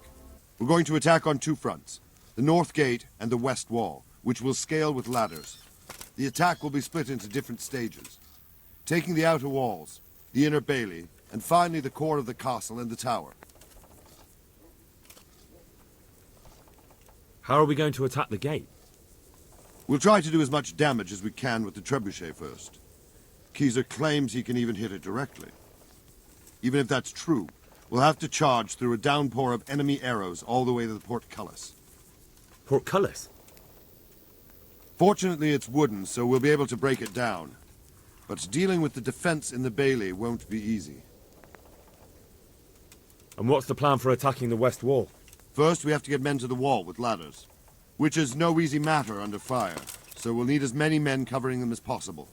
We're going to attack on two fronts. The North Gate and the West Wall, which will scale with ladders. The attack will be split into different stages. Taking the outer walls, the inner bailey, and finally the core of the castle and the tower. How are we going to attack the gate? We'll try to do as much damage as we can with the trebuchet first. Keyser claims he can even hit it directly. Even if that's true, we'll have to charge through a downpour of enemy arrows all the way to the portcullis. Portcullis? Fortunately, it's wooden, so we'll be able to break it down. But dealing with the defense in the bailey won't be easy. And what's the plan for attacking the West Wall? First, we have to get men to the wall with ladders, which is no easy matter under fire, so we'll need as many men covering them as possible.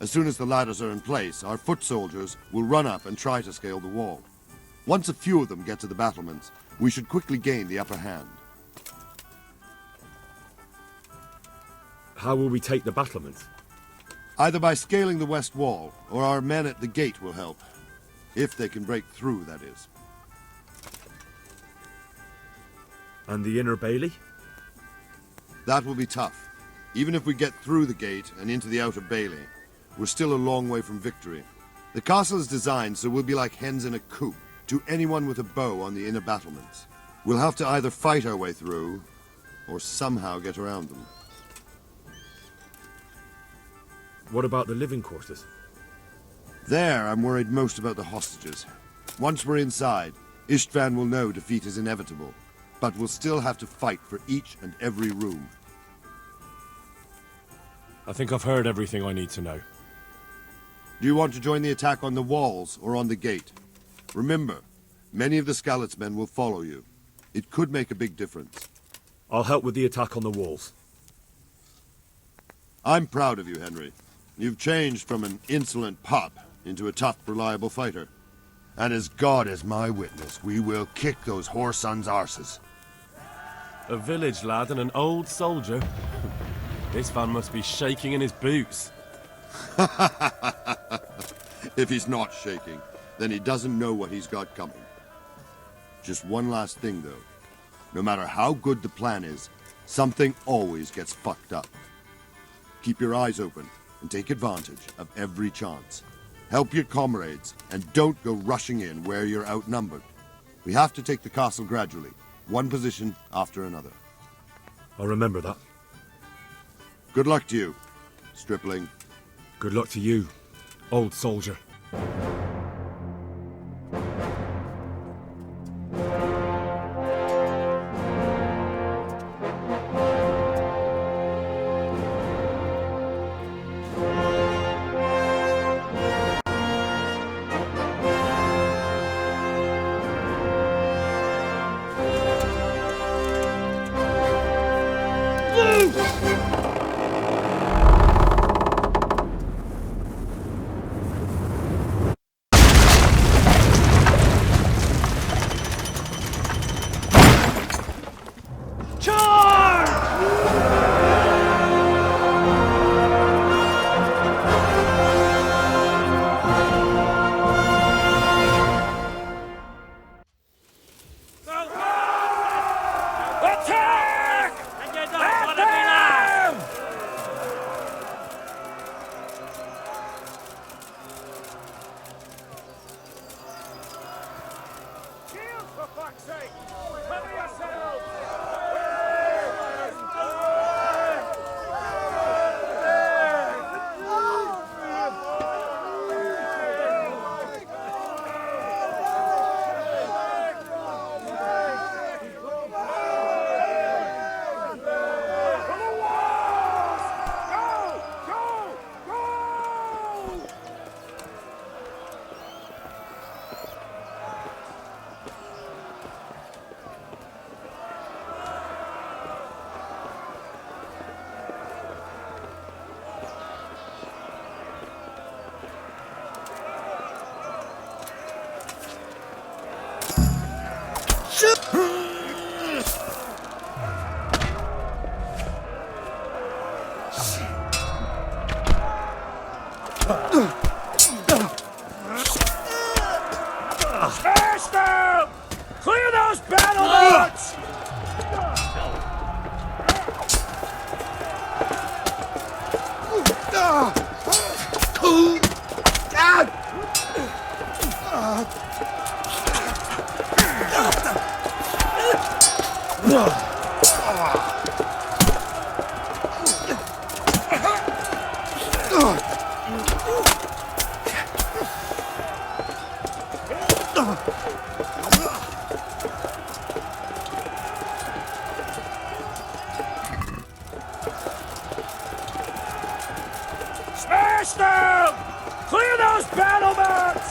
As soon as the ladders are in place, our foot soldiers will run up and try to scale the wall. Once a few of them get to the battlements, we should quickly gain the upper hand. How will we take the battlements? Either by scaling the west wall, or our men at the gate will help. If they can break through, that is. And the inner bailey? That will be tough. Even if we get through the gate and into the outer bailey, we're still a long way from victory. The castle is designed so we'll be like hens in a coop to anyone with a bow on the inner battlements. We'll have to either fight our way through, or somehow get around them. What about the living quarters? There, I'm worried most about the hostages. Once we're inside, Istvan will know defeat is inevitable, but we'll still have to fight for each and every room. I think I've heard everything I need to know. Do you want to join the attack on the walls or on the gate? Remember, many of the Skalitz men will follow you. It could make a big difference. I'll help with the attack on the walls. I'm proud of you, Henry. You've changed from an insolent pup into a tough, reliable fighter. And as God is my witness, we will kick those whore sons' arses. A village lad and an old soldier. This man must be shaking in his boots. If he's not shaking, then he doesn't know what he's got coming. Just one last thing, though. No matter how good the plan is, something always gets fucked up. Keep your eyes open and take advantage of every chance. Help your comrades, and don't go rushing in where you're outnumbered. We have to take the castle gradually, one position after another. I'll remember that. Good luck to you, stripling. Good luck to you, old soldier. fuck's sake! Cover yourselves! Smash them! Clear those battlements! Smash them! Clear those battlements!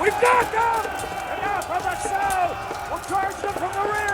We've got them! And now from the south! We'll charge them from the rear!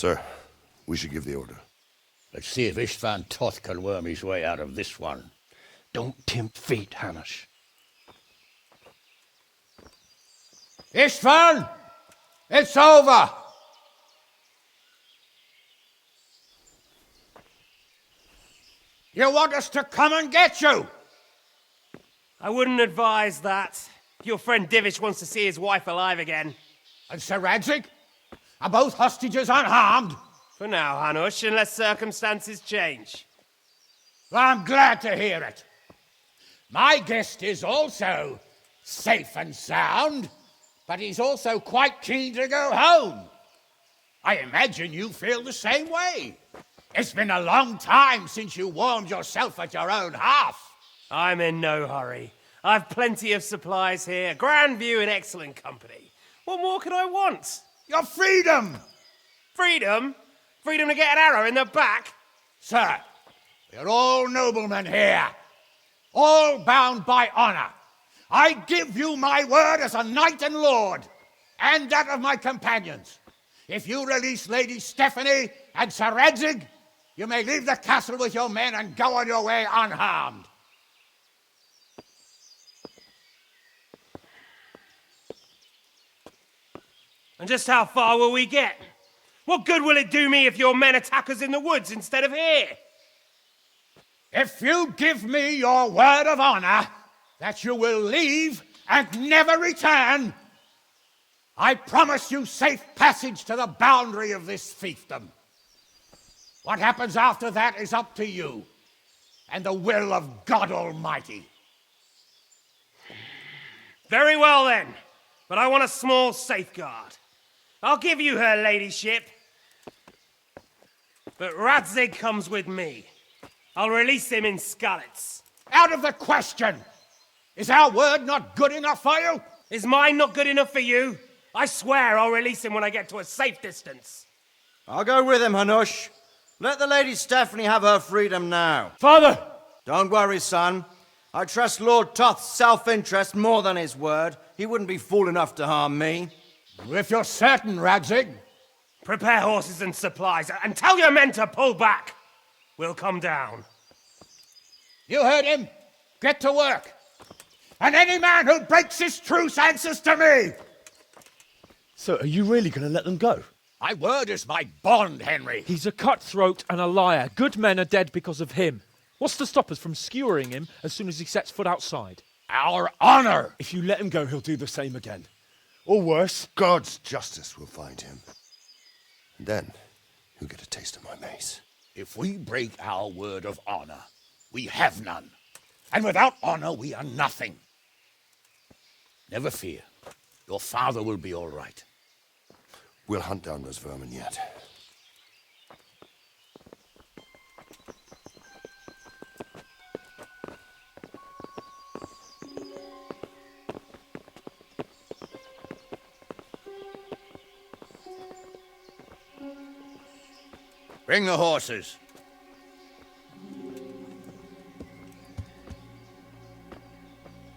Sir, we should give the order. Let's see if Istvan Toth can worm his way out of this one. Don't tempt fate, Hamish. Istvan! It's over! You want us to come and get you? I wouldn't advise that. Your friend Divish wants to see his wife alive again. And Sir Radzig? Are both hostages unharmed? For now, Hanush, unless circumstances change. Well, I'm glad to hear it. My guest is also safe and sound, but he's also quite keen to go home. I imagine you feel the same way. It's been a long time since you warmed yourself at your own hearth. I'm in no hurry. I've plenty of supplies here, grand view and excellent company. What more could I want? Your freedom! Freedom? Freedom to get an arrow in the back? Sir, we're all noblemen here, all bound by honor. I give you my word as a knight and lord, and that of my companions. If you release Lady Stephanie and Sir Radzig, you may leave the castle with your men and go on your way unharmed. And just how far will we get? What good will it do me if your men attack us in the woods instead of here? If you give me your word of honor that you will leave and never return, I promise you safe passage to the boundary of this fiefdom. What happens after that is up to you and the will of God Almighty. Very well then, but I want a small safeguard. I'll give you her ladyship, but Radzig comes with me. I'll release him in Skalitz. Out of the question! Is our word not good enough for you? Is mine not good enough for you? I swear I'll release him when I get to a safe distance. I'll go with him, Hanush. Let the Lady Stephanie have her freedom now. Father! Don't worry, son. I trust Lord Toth's self-interest more than his word. He wouldn't be fool enough to harm me. If you're certain, Radzig. Prepare horses and supplies, and tell your men to pull back. We'll come down. You heard him. Get to work. And any man who breaks his truce answers to me. So, are you really going to let them go? My word is my bond, Henry. He's a cutthroat and a liar. Good men are dead because of him. What's to stop us from skewering him as soon as he sets foot outside? Our honor! If you let him go, he'll do the same again. Or worse. God's justice will find him. And then he'll get a taste of my mace. If we break our word of honor, we have none. And without honor, we are nothing. Never fear. Your father will be all right. We'll hunt down those vermin yet. Bring the horses.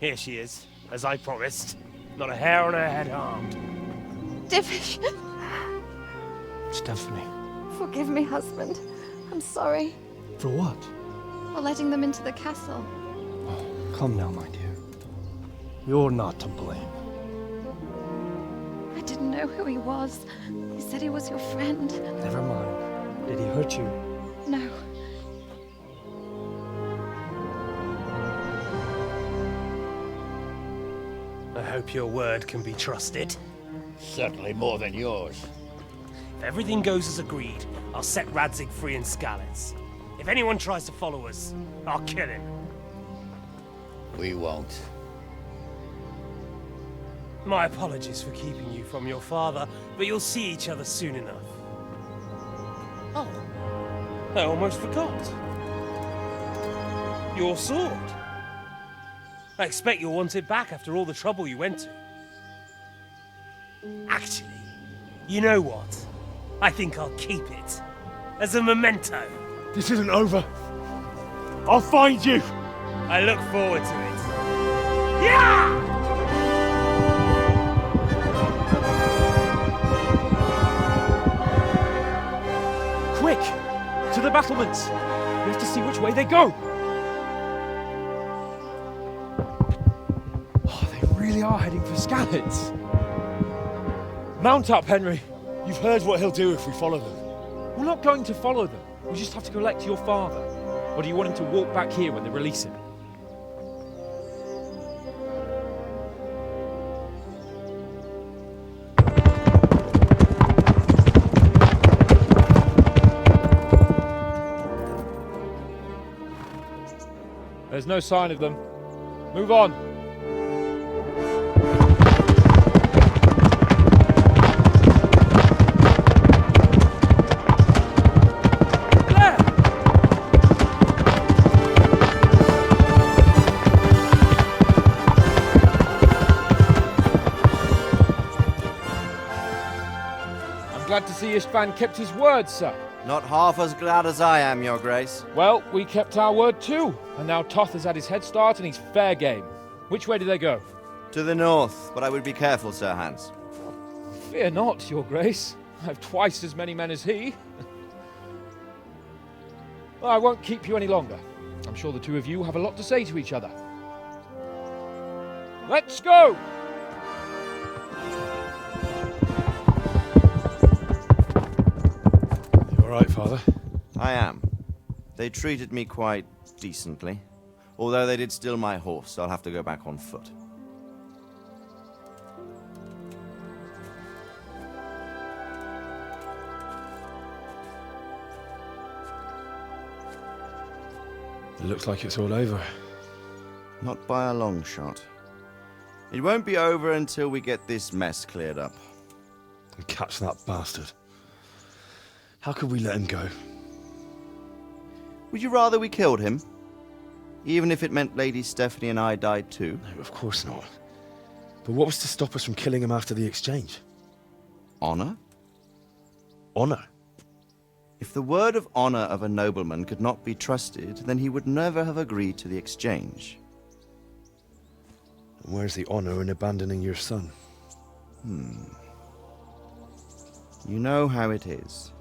Here she is, as I promised. Not a hair on her head harmed. Divish! Stephanie. Forgive me, husband. I'm sorry. For what? For letting them into the castle. Come now, my dear. You're not to blame. I didn't know who he was. He said he was your friend. Never mind. Did he hurt you? No. I hope your word can be trusted. Certainly more than yours. If everything goes as agreed, I'll set Radzig free in Skalitz. If anyone tries to follow us, I'll kill him. We won't. My apologies for keeping you from your father, but you'll see each other soon enough. Oh, I almost forgot. Your sword. I expect you'll want it back after all the trouble you went to. Actually, you know what? I think I'll keep it. As a memento. This isn't over. I'll find you! I look forward to it. Yeah! Quick! To the battlements! We have to see which way they go! Oh, they really are heading for Skalitz. Mount up, Henry. You've heard what he'll do if we follow them. We're not going to follow them. We just have to collect your father. Or do you want him to walk back here when they release him? There's no sign of them. Move on. Glad to see Istvan kept his word, sir. Not half as glad as I am, Your Grace. Well, we kept our word too, and now Toth has had his head start and he's fair game. Which way do they go? To the north, but I would be careful, Sir Hans. Fear not, Your Grace. I have twice as many men as he. Well, I won't keep you any longer. I'm sure the two of you have a lot to say to each other. Let's go! Right, Father? I am. They treated me quite decently. Although they did steal my horse, so I'll have to go back on foot. It looks like it's all over. Not by a long shot. It won't be over until we get this mess cleared up. And catch that bastard. How could we let him go? Would you rather we killed him? Even if it meant Lady Stephanie and I died too? No, of course not. But what was to stop us from killing him after the exchange? Honor? Honor? If the word of honor of a nobleman could not be trusted, then he would never have agreed to the exchange. And where's the honor in abandoning your son? You know how it is.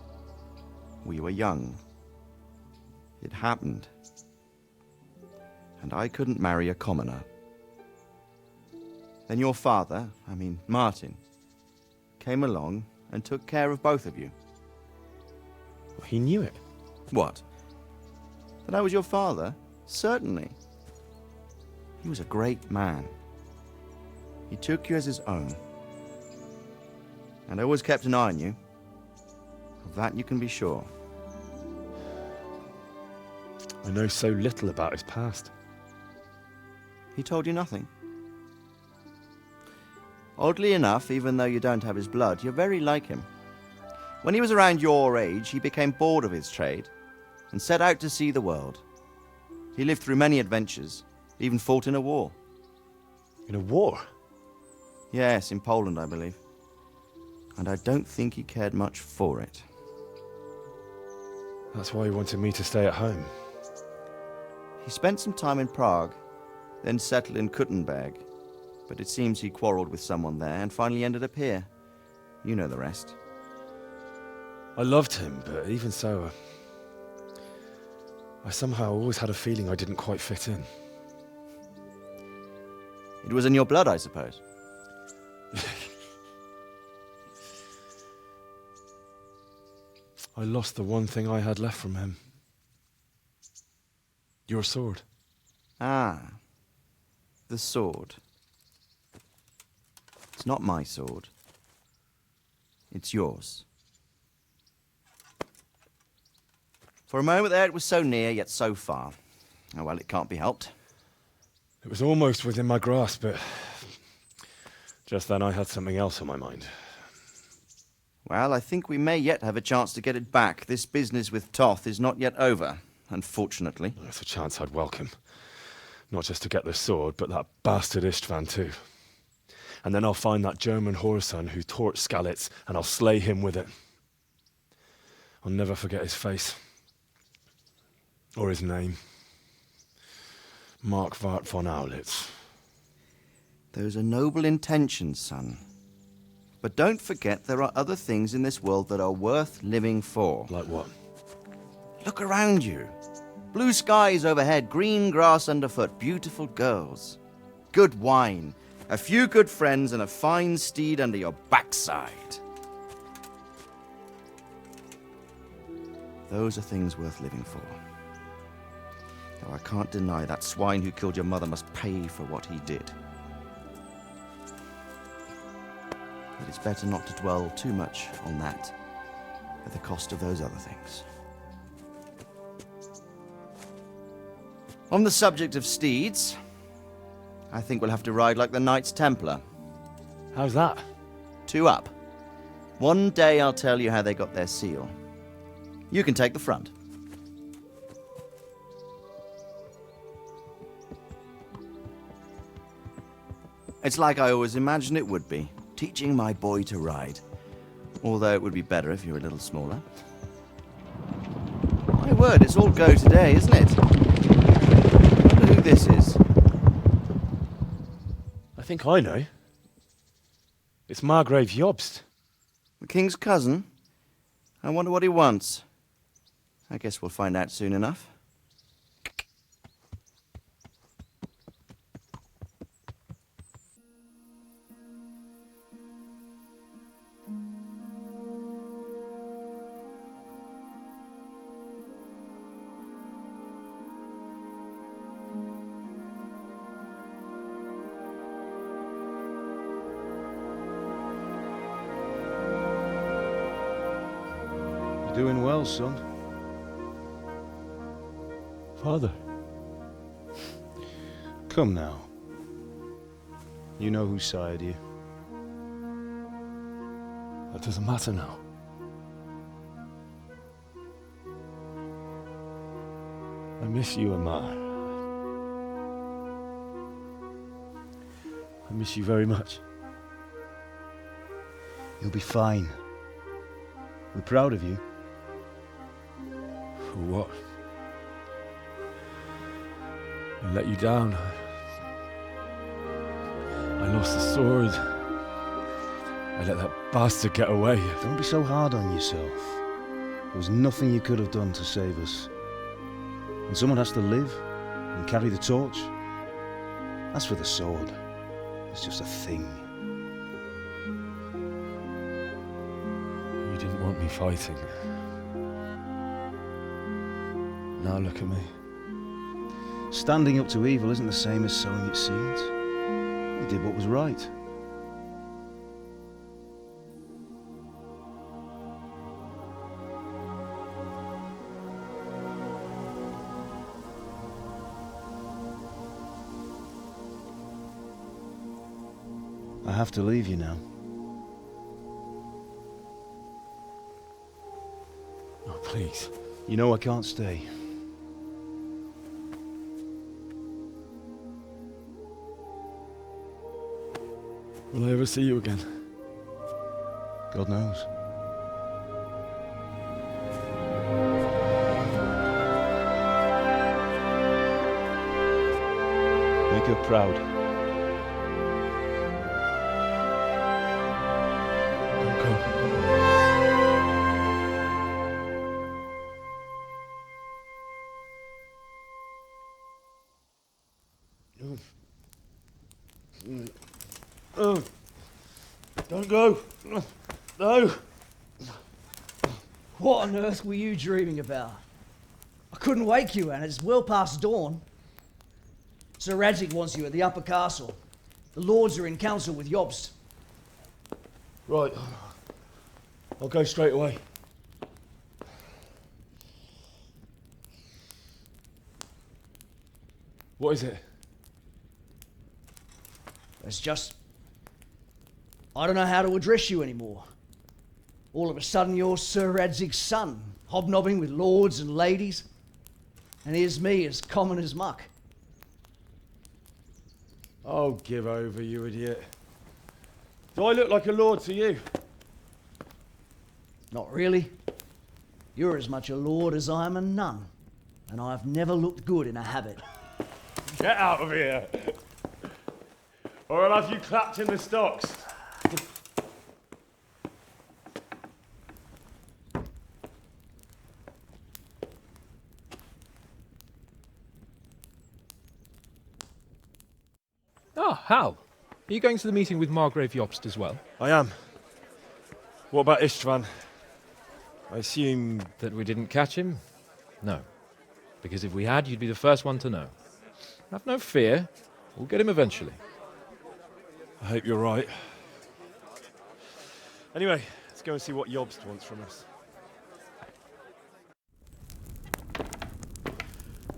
We were young. It happened. And I couldn't marry a commoner. Then your father, Martin, came along and took care of both of you. Well, he knew it. What? That I was your father? Certainly. He was a great man. He took you as his own. And always kept an eye on you. Of that you can be sure. I know so little about his past. He told you nothing? Oddly enough, even though you don't have his blood, you're very like him. When he was around your age, he became bored of his trade and set out to see the world. He lived through many adventures, even fought in a war. In a war? Yes, in Poland, I believe. And I don't think he cared much for it. That's why he wanted me to stay at home. He spent some time in Prague, then settled in Kuttenberg. But it seems he quarreled with someone there and finally ended up here. You know the rest. I loved him, but even so, I somehow always had a feeling I didn't quite fit in. It was in your blood, I suppose. I lost the one thing I had left from him. Your sword. Ah. The sword. It's not my sword. It's yours. For a moment there, it was so near, yet so far. Oh, well, it can't be helped. It was almost within my grasp, but just then I had something else on my mind. Well, I think we may yet have a chance to get it back. This business with Toth is not yet over, unfortunately. That's a chance I'd welcome. Not just to get the sword, but that bastard Istvan too. And then I'll find that German whoreson who torched Skalitz, and I'll slay him with it. I'll never forget his face. Or his name. Markwart von Aulitz. Those are noble intentions, son. But don't forget there are other things in this world that are worth living for. Like what? Look around you. Blue skies overhead, green grass underfoot, beautiful girls. Good wine, a few good friends, and a fine steed under your backside. Those are things worth living for. Though I can't deny that swine who killed your mother must pay for what he did. But it's better not to dwell too much on that at the cost of those other things. On the subject of steeds, I think we'll have to ride like the Knights Templar. How's that? 2 up. One day I'll tell you how they got their seal. You can take the front. It's like I always imagined it would be, teaching my boy to ride. Although it would be better if you were a little smaller. My word, it's all go today, isn't it? I wonder who this is. I think I know. It's Margrave Jobst. The king's cousin? I wonder what he wants. I guess we'll find out soon enough. You're doing well, son. Father. Come now. You know who sired you. That doesn't matter now. I miss you, Amar. I miss you very much. You'll be fine. We're proud of you. For what? I let you down. I lost the sword. I let that bastard get away. Don't be so hard on yourself. There was nothing you could have done to save us. And someone has to live and carry the torch. As for the sword, it's just a thing. You didn't want me fighting. Now look at me. Standing up to evil isn't the same as sowing its seeds. You did what was right. I have to leave you now. Oh, please. You know I can't stay. Will I ever see you again? God knows. Make her proud. Don't go. No. What on earth were you dreaming about? I couldn't wake you, and it's well past dawn. Sir Radzig wants you at the upper castle. The lords are in council with Jobst. Right. I'll go straight away. What is it? It's just... I don't know how to address you anymore. All of a sudden you're Sir Radzig's son, hobnobbing with lords and ladies. And here's me, as common as muck. Oh, give over, you idiot. Do I look like a lord to you? Not really. You're as much a lord as I am a nun. And I've never looked good in a habit. Get out of here! Or I'll have you clapped in the stocks. Ah, Hal. Are you going to the meeting with Margrave Jobst as well? I am. What about Istvan? I assume... That we didn't catch him? No. Because if we had, you'd be the first one to know. Have no fear. We'll get him eventually. I hope you're right. Anyway, let's go and see what Jobst wants from us.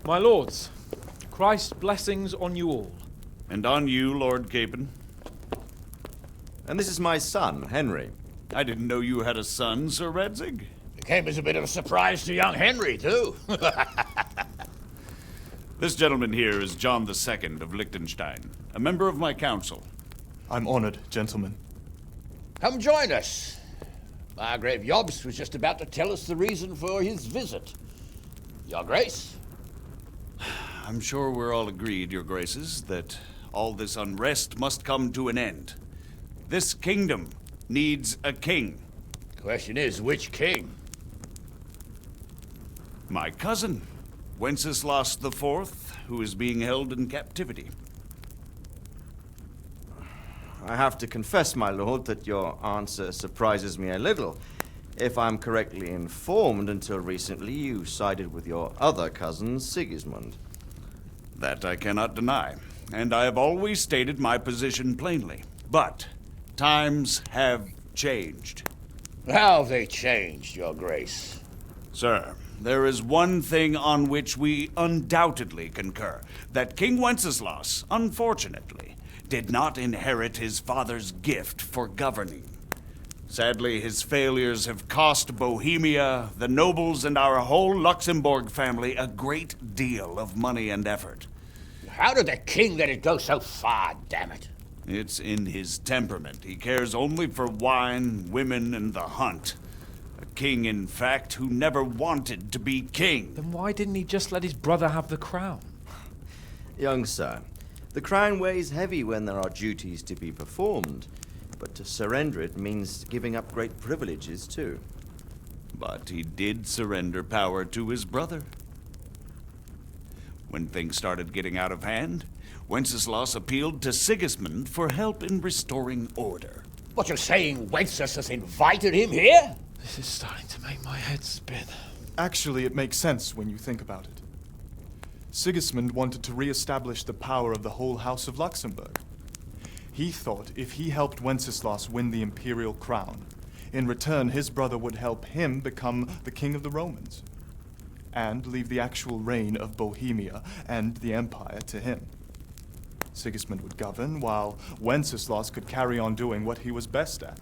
My lords, Christ's blessings on you all. And on you, Lord Capon. And this is my son, Henry. I didn't know you had a son, Sir Radzig. It came as a bit of a surprise to young Henry, too. This gentleman here is John II of Liechtenstein, a member of my council. I'm honored, gentlemen. Come join us. Margrave Jobst was just about to tell us the reason for his visit. Your Grace? I'm sure we're all agreed, Your Graces, that all this unrest must come to an end. This kingdom needs a king. Question is, which king? My cousin, Wenceslas IV, who is being held in captivity. I have to confess, my lord, that your answer surprises me a little. If I'm correctly informed, until recently you sided with your other cousin, Sigismund. That I cannot deny, and I have always stated my position plainly. But times have changed. How have they changed, Your Grace? Sir, there is one thing on which we undoubtedly concur, that King Wenceslas, unfortunately, did not inherit his father's gift for governing. Sadly, his failures have cost Bohemia, the nobles, and our whole Luxembourg family a great deal of money and effort. How did the king let it go so far, damn it? It's in his temperament. He cares only for wine, women, and the hunt. A king, in fact, who never wanted to be king. Then why didn't he just let his brother have the crown? Young sir, the crown weighs heavy when there are duties to be performed. But to surrender it means giving up great privileges, too. But he did surrender power to his brother. When things started getting out of hand, Wenceslas appealed to Sigismund for help in restoring order. What, you're saying Wenceslas invited him here? This is starting to make my head spin. Actually, it makes sense when you think about it. Sigismund wanted to re-establish the power of the whole House of Luxembourg. He thought if he helped Wenceslas win the imperial crown, in return his brother would help him become the king of the Romans, and leave the actual reign of Bohemia and the empire to him. Sigismund would govern, while Wenceslas could carry on doing what he was best at,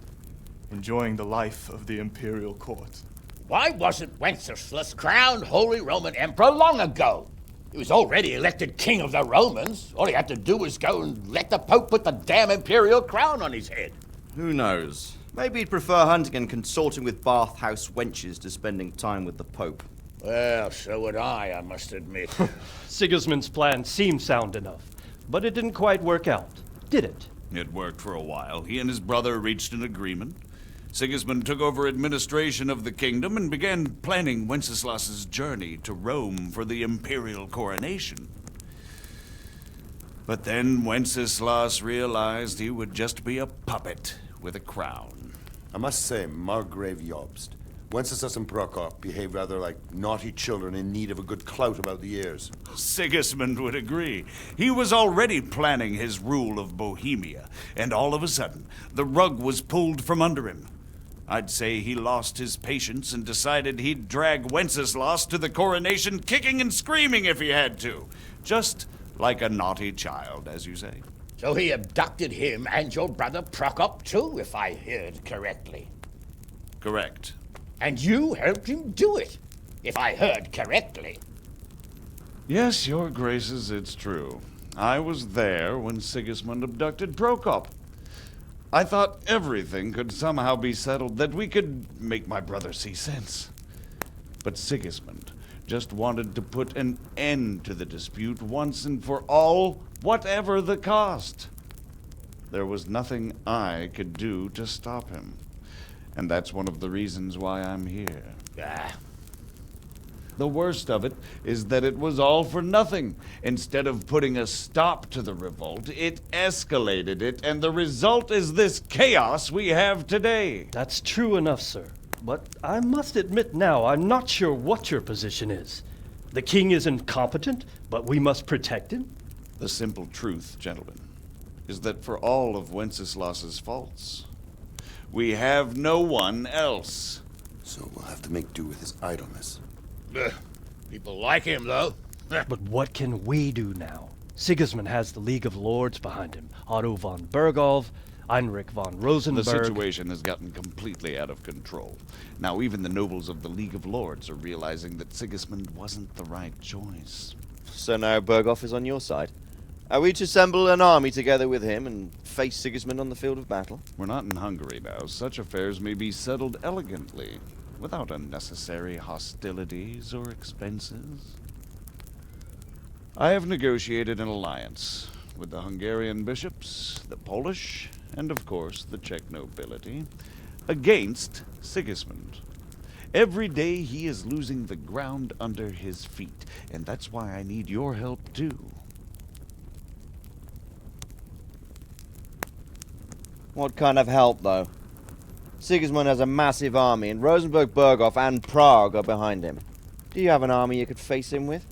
enjoying the life of the imperial court. Why wasn't Wenceslas crowned Holy Roman Emperor long ago? He was already elected king of the Romans. All he had to do was go and let the Pope put the damn imperial crown on his head. Who knows? Maybe he'd prefer hunting and consorting with bathhouse wenches to spending time with the Pope. Well, so would I must admit. Sigismund's plan seemed sound enough, but it didn't quite work out, did it? It worked for a while. He and his brother reached an agreement. Sigismund took over administration of the kingdom and began planning Wenceslas's journey to Rome for the imperial coronation. But then Wenceslas realized he would just be a puppet with a crown. I must say, Margrave Jobst, Wenceslas and Prokop behave rather like naughty children in need of a good clout about the ears. Sigismund would agree. He was already planning his rule of Bohemia, and all of a sudden, the rug was pulled from under him. I'd say he lost his patience and decided he'd drag Wenceslas to the coronation kicking and screaming if he had to. Just like a naughty child, as you say. So he abducted him and your brother Prokop too, if I heard correctly. Correct. And you helped him do it, if I heard correctly. Yes, your graces, it's true. I was there when Sigismund abducted Prokop. I thought everything could somehow be settled, that we could make my brother see sense. But Sigismund just wanted to put an end to the dispute once and for all, whatever the cost. There was nothing I could do to stop him. And that's one of the reasons why I'm here. The worst of it is that it was all for nothing. Instead of putting a stop to the revolt, it escalated it, and the result is this chaos we have today. That's true enough, sir. But I must admit now, I'm not sure what your position is. The king is incompetent, but we must protect him? The simple truth, gentlemen, is that for all of Wenceslas's faults, we have no one else. So we'll have to make do with his idleness. People like him, though. But what can we do now? Sigismund has the League of Lords behind him. Otto von Berghoff, Heinrich von Rosenberg. The situation has gotten completely out of control. Now even the nobles of the League of Lords are realizing that Sigismund wasn't the right choice. So now Berghoff is on your side? Are we to assemble an army together with him and face Sigismund on the field of battle? We're not in Hungary now. Such affairs may be settled elegantly, without unnecessary hostilities or expenses. I have negotiated an alliance with the Hungarian bishops, the Polish, and of course the Czech nobility, against Sigismund. Every day he is losing the ground under his feet, and that's why I need your help too. What kind of help, though? Sigismund has a massive army, and Rosenberg, Berghoff, and Prague are behind him. Do you have an army you could face him with?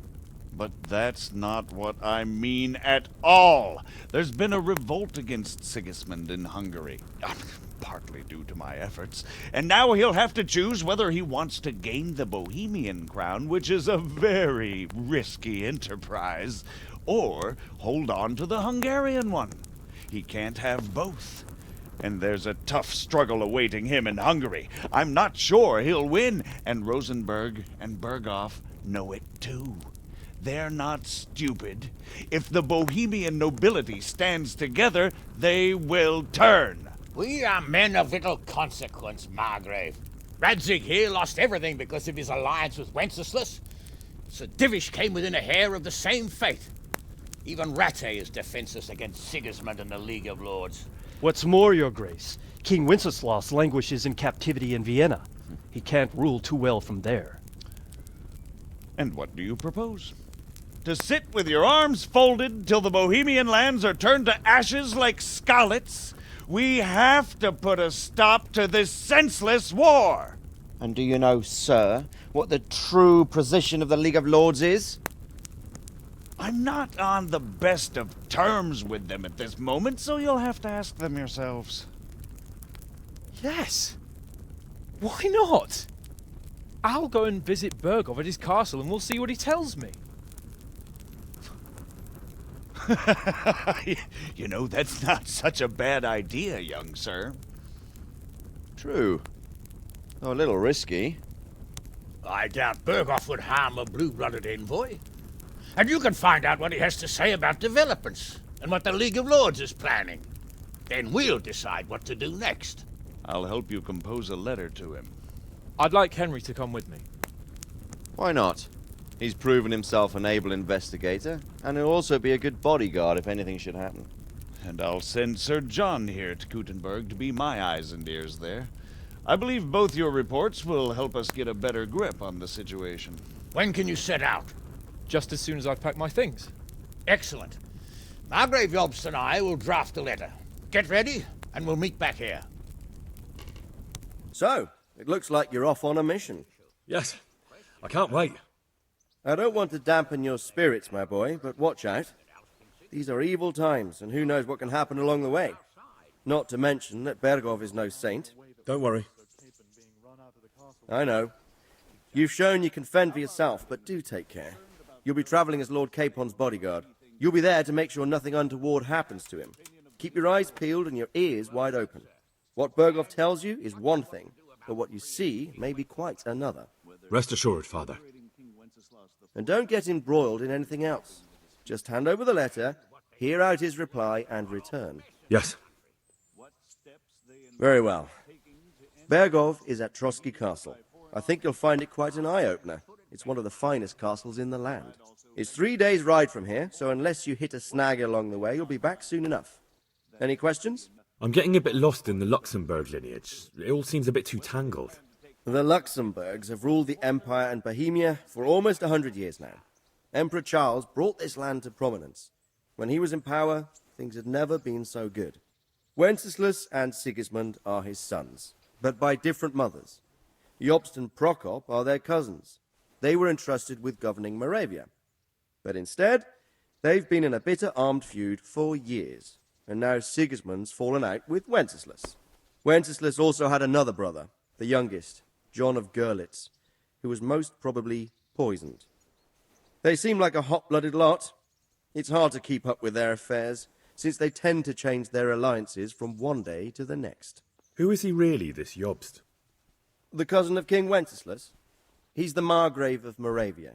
But that's not what I mean at all. There's been a revolt against Sigismund in Hungary, partly due to my efforts, and now he'll have to choose whether he wants to gain the Bohemian crown, which is a very risky enterprise, or hold on to the Hungarian one. He can't have both. And there's a tough struggle awaiting him in Hungary. I'm not sure he'll win, and Rosenberg and Berghoff know it too. They're not stupid. If the Bohemian nobility stands together, they will turn. We are men of little consequence, Margrave. Radzig here lost everything because of his alliance with Wenceslas. Sir Divish came within a hair of the same fate. Even Rattay is defenseless against Sigismund and the League of Lords. What's more, your grace, King Wenceslas languishes in captivity in Vienna. He can't rule too well from there. And what do you propose? To sit with your arms folded till the Bohemian lands are turned to ashes like scarlets? We have to put a stop to this senseless war! And do you know, sir, what the true position of the League of Lords is? I'm not on the best of terms with them at this moment, so you'll have to ask them yourselves. Yes. Why not? I'll go and visit Berghoff at his castle and we'll see what he tells me. You know, that's not such a bad idea, young sir. True. Though a little risky. I doubt Berghoff would harm a blue-blooded envoy. And you can find out what he has to say about developments and what the League of Lords is planning. Then we'll decide what to do next. I'll help you compose a letter to him. I'd like Henry to come with me. Why not? He's proven himself an able investigator, and he'll also be a good bodyguard if anything should happen. And I'll send Sir John here to Kuttenberg to be my eyes and ears there. I believe both your reports will help us get a better grip on the situation. When can you set out? Just as soon as I've packed my things. Excellent. Margrave Jobst and I will draft a letter. Get ready, and we'll meet back here. So, it looks like you're off on a mission. Yes, I can't wait. I don't want to dampen your spirits, my boy, but watch out. These are evil times, and who knows what can happen along the way. Not to mention that Berghoff is no saint. Don't worry. I know. You've shown you can fend for yourself, but do take care. You'll be traveling as Lord Capon's bodyguard. You'll be there to make sure nothing untoward happens to him. Keep your eyes peeled and your ears wide open. What Berghoff tells you is one thing, but what you see may be quite another. Rest assured, Father. And don't get embroiled in anything else. Just hand over the letter, hear out his reply, and return. Yes. Very well. Berghoff is at Trotsky Castle. I think you'll find it quite an eye-opener. It's one of the finest castles in the land. It's 3 days' ride from here, so unless you hit a snag along the way, you'll be back soon enough. Any questions? I'm getting a bit lost in the Luxembourg lineage. It all seems a bit too tangled. The Luxembourgs have ruled the Empire and Bohemia for almost 100 years now. Emperor Charles brought this land to prominence. When he was in power, things had never been so good. Wenceslas and Sigismund are his sons, but by different mothers. Jobst and Prokop are their cousins. They were entrusted with governing Moravia. But instead, they've been in a bitter armed feud for years, and now Sigismund's fallen out with Wenceslas. Wenceslas also had another brother, the youngest, John of Görlitz, who was most probably poisoned. They seem like a hot-blooded lot. It's hard to keep up with their affairs, since they tend to change their alliances from one day to the next. Who is he really, this Jobst? The cousin of King Wenceslas. He's the Margrave of Moravia.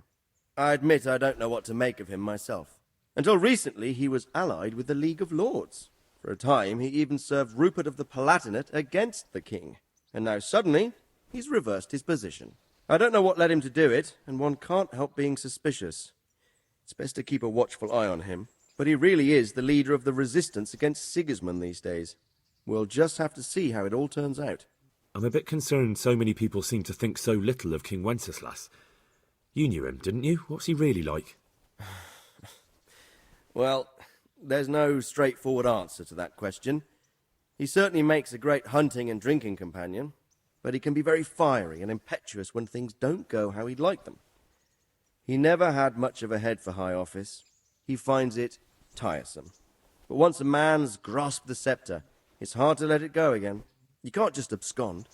I admit I don't know what to make of him myself. Until recently, he was allied with the League of Lords. For a time, he even served Rupert of the Palatinate against the king. And now suddenly, he's reversed his position. I don't know what led him to do it, and one can't help being suspicious. It's best to keep a watchful eye on him, but he really is the leader of the resistance against Sigismund these days. We'll just have to see how it all turns out. I'm a bit concerned so many people seem to think so little of King Wenceslas. You knew him, didn't you? What's he really like? Well, there's no straightforward answer to that question. He certainly makes a great hunting and drinking companion, but he can be very fiery and impetuous when things don't go how he'd like them. He never had much of a head for high office. He finds it tiresome. But once a man's grasped the scepter, it's hard to let it go again. You can't just abscond.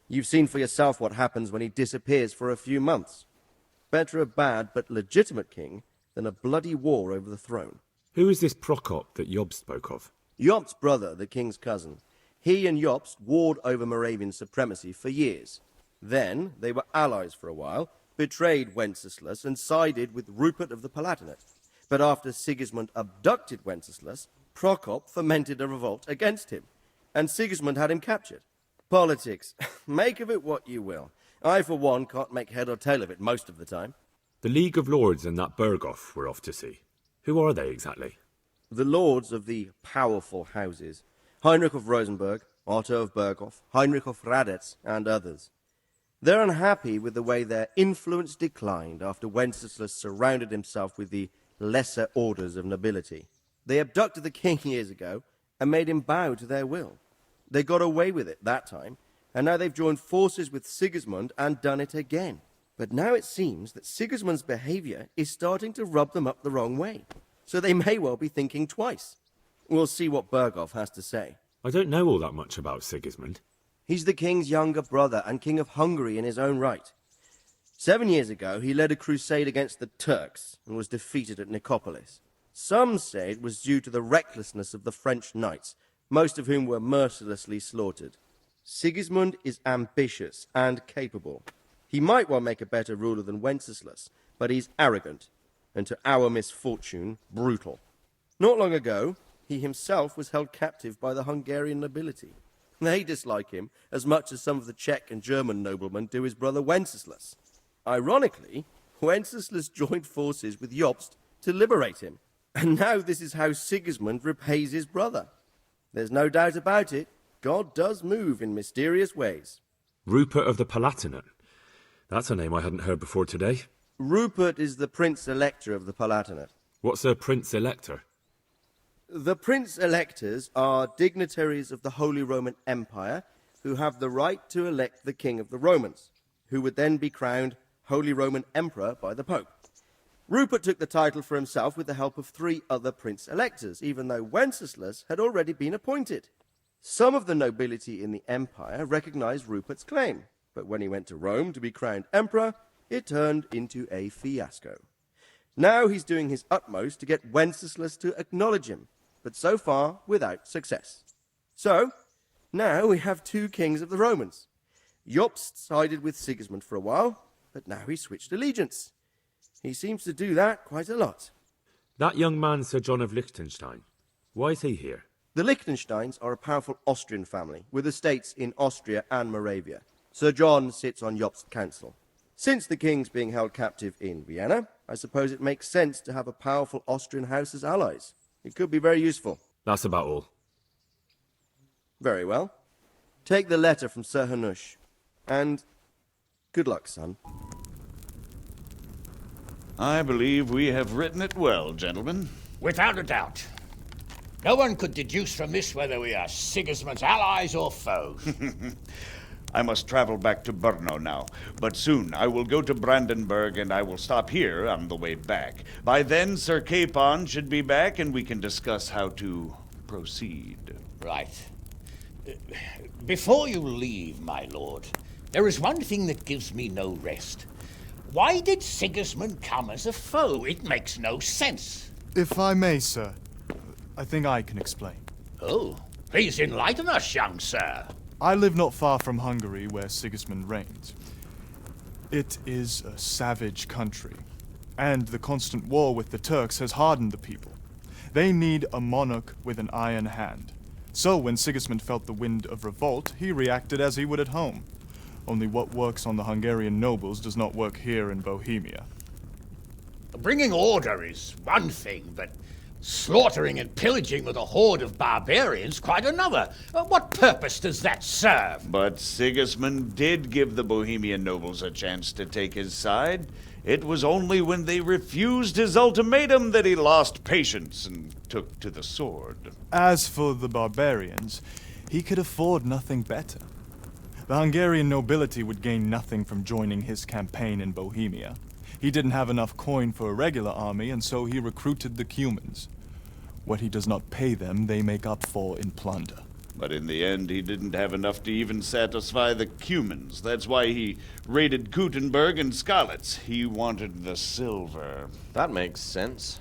You've seen for yourself what happens when he disappears for a few months. Better a bad but legitimate king than a bloody war over the throne. Who is this Prokop that Job spoke of? Jobst's brother, the king's cousin. He and Jobst warred over Moravian supremacy for years. Then they were allies for a while, betrayed Wenceslas and sided with Rupert of the Palatinate. But after Sigismund abducted Wenceslas, Prokop fomented a revolt against him, and Sigismund had him captured. Politics. Make of it what you will. I, for one, can't make head or tail of it most of the time. The League of Lords and that Berghoff we're off to see. Who are they exactly? The lords of the powerful houses. Heinrich of Rosenberg, Otto of Berghoff, Heinrich of Radetz, and others. They're unhappy with the way their influence declined after Wenceslas surrounded himself with the lesser orders of nobility. They abducted the king years ago and made him bow to their will. They got away with it that time, and now they've joined forces with Sigismund and done it again. But now it seems that Sigismund's behavior is starting to rub them up the wrong way, so they may well be thinking twice. We'll see what Berghoff has to say. I don't know all that much about Sigismund. He's the king's younger brother and king of Hungary in his own right. 7 years ago, he led a crusade against the Turks and was defeated at Nicopolis. Some say it was due to the recklessness of the French knights, most of whom were mercilessly slaughtered. Sigismund is ambitious and capable. He might well make a better ruler than Wenceslas, but he's arrogant, and to our misfortune, brutal. Not long ago, he himself was held captive by the Hungarian nobility. They dislike him as much as some of the Czech and German noblemen do his brother Wenceslas. Ironically, Wenceslas joined forces with Jobst to liberate him, and now this is how Sigismund repays his brother. There's no doubt about it, God does move in mysterious ways. Rupert of the Palatinate. That's a name I hadn't heard before today. Rupert is the Prince-Elector of the Palatinate. What's a Prince-Elector? The Prince-Electors are dignitaries of the Holy Roman Empire who have the right to elect the King of the Romans, who would then be crowned Holy Roman Emperor by the Pope. Rupert took the title for himself with the help of 3 other Prince-Electors, even though Wenceslas had already been appointed. Some of the nobility in the empire recognized Rupert's claim, but when he went to Rome to be crowned emperor, it turned into a fiasco. Now he's doing his utmost to get Wenceslas to acknowledge him, but so far without success. So, now we have 2 kings of the Romans. Jobst sided with Sigismund for a while, but now he's switched allegiance. He seems to do that quite a lot. That young man, Sir John of Liechtenstein. Why is he here? The Liechtensteins are a powerful Austrian family with estates in Austria and Moravia. Sir John sits on Jobst's council. Since the king's being held captive in Vienna, I suppose it makes sense to have a powerful Austrian house as allies. It could be very useful. That's about all. Very well. Take the letter from Sir Hanush. And good luck, son. I believe we have written it well, gentlemen. Without a doubt. No one could deduce from this whether we are Sigismund's allies or foes. I must travel back to Brno now, but soon I will go to Brandenburg and I will stop here on the way back. By then, Sir Capon should be back and we can discuss how to proceed. Right. Before you leave, my lord, there is one thing that gives me no rest. Why did Sigismund come as a foe? It makes no sense. If I may, sir, I think I can explain. Oh, please enlighten us, young sir. I live not far from Hungary, where Sigismund reigns. It is a savage country, and the constant war with the Turks has hardened the people. They need a monarch with an iron hand. So when Sigismund felt the wind of revolt, he reacted as he would at home. Only what works on the Hungarian nobles does not work here in Bohemia. Bringing order is one thing, but slaughtering and pillaging with a horde of barbarians quite another. What purpose does that serve? But Sigismund did give the Bohemian nobles a chance to take his side. It was only when they refused his ultimatum that he lost patience and took to the sword. As for the barbarians, he could afford nothing better. The Hungarian nobility would gain nothing from joining his campaign in Bohemia. He didn't have enough coin for a regular army, and so he recruited the Cumans. What he does not pay them, they make up for in plunder. But in the end, he didn't have enough to even satisfy the Cumans. That's why he raided Kuttenberg and Skalitz. He wanted the silver. That makes sense.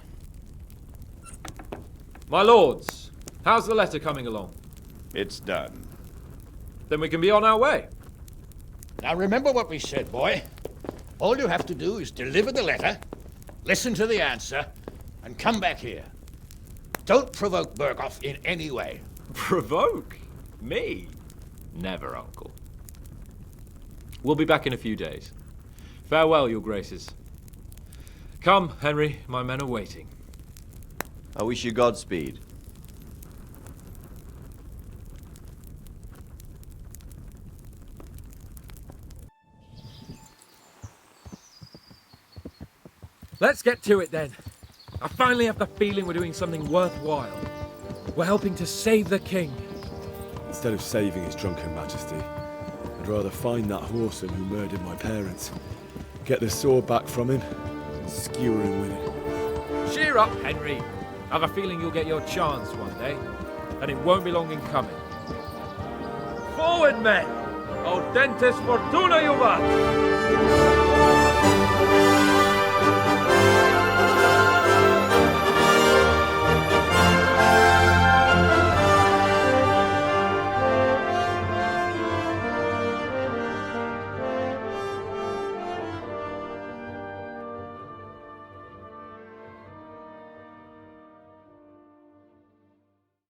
My lords, how's the letter coming along? It's done. Then we can be on our way. Now remember what we said, boy. All you have to do is deliver the letter, listen to the answer, and come back here. Don't provoke Berghoff in any way. Provoke? Me? Never, Uncle. We'll be back in a few days. Farewell, your graces. Come, Henry, my men are waiting. I wish you Godspeed. Let's get to it then. I finally have the feeling we're doing something worthwhile. We're helping to save the king. Instead of saving his drunken majesty, I'd rather find that horseman who murdered my parents, get the sword back from him, and skewer him with it. Cheer up, Henry. I have a feeling you'll get your chance one day, and it won't be long in coming. Forward, men! Audentes fortuna juvat!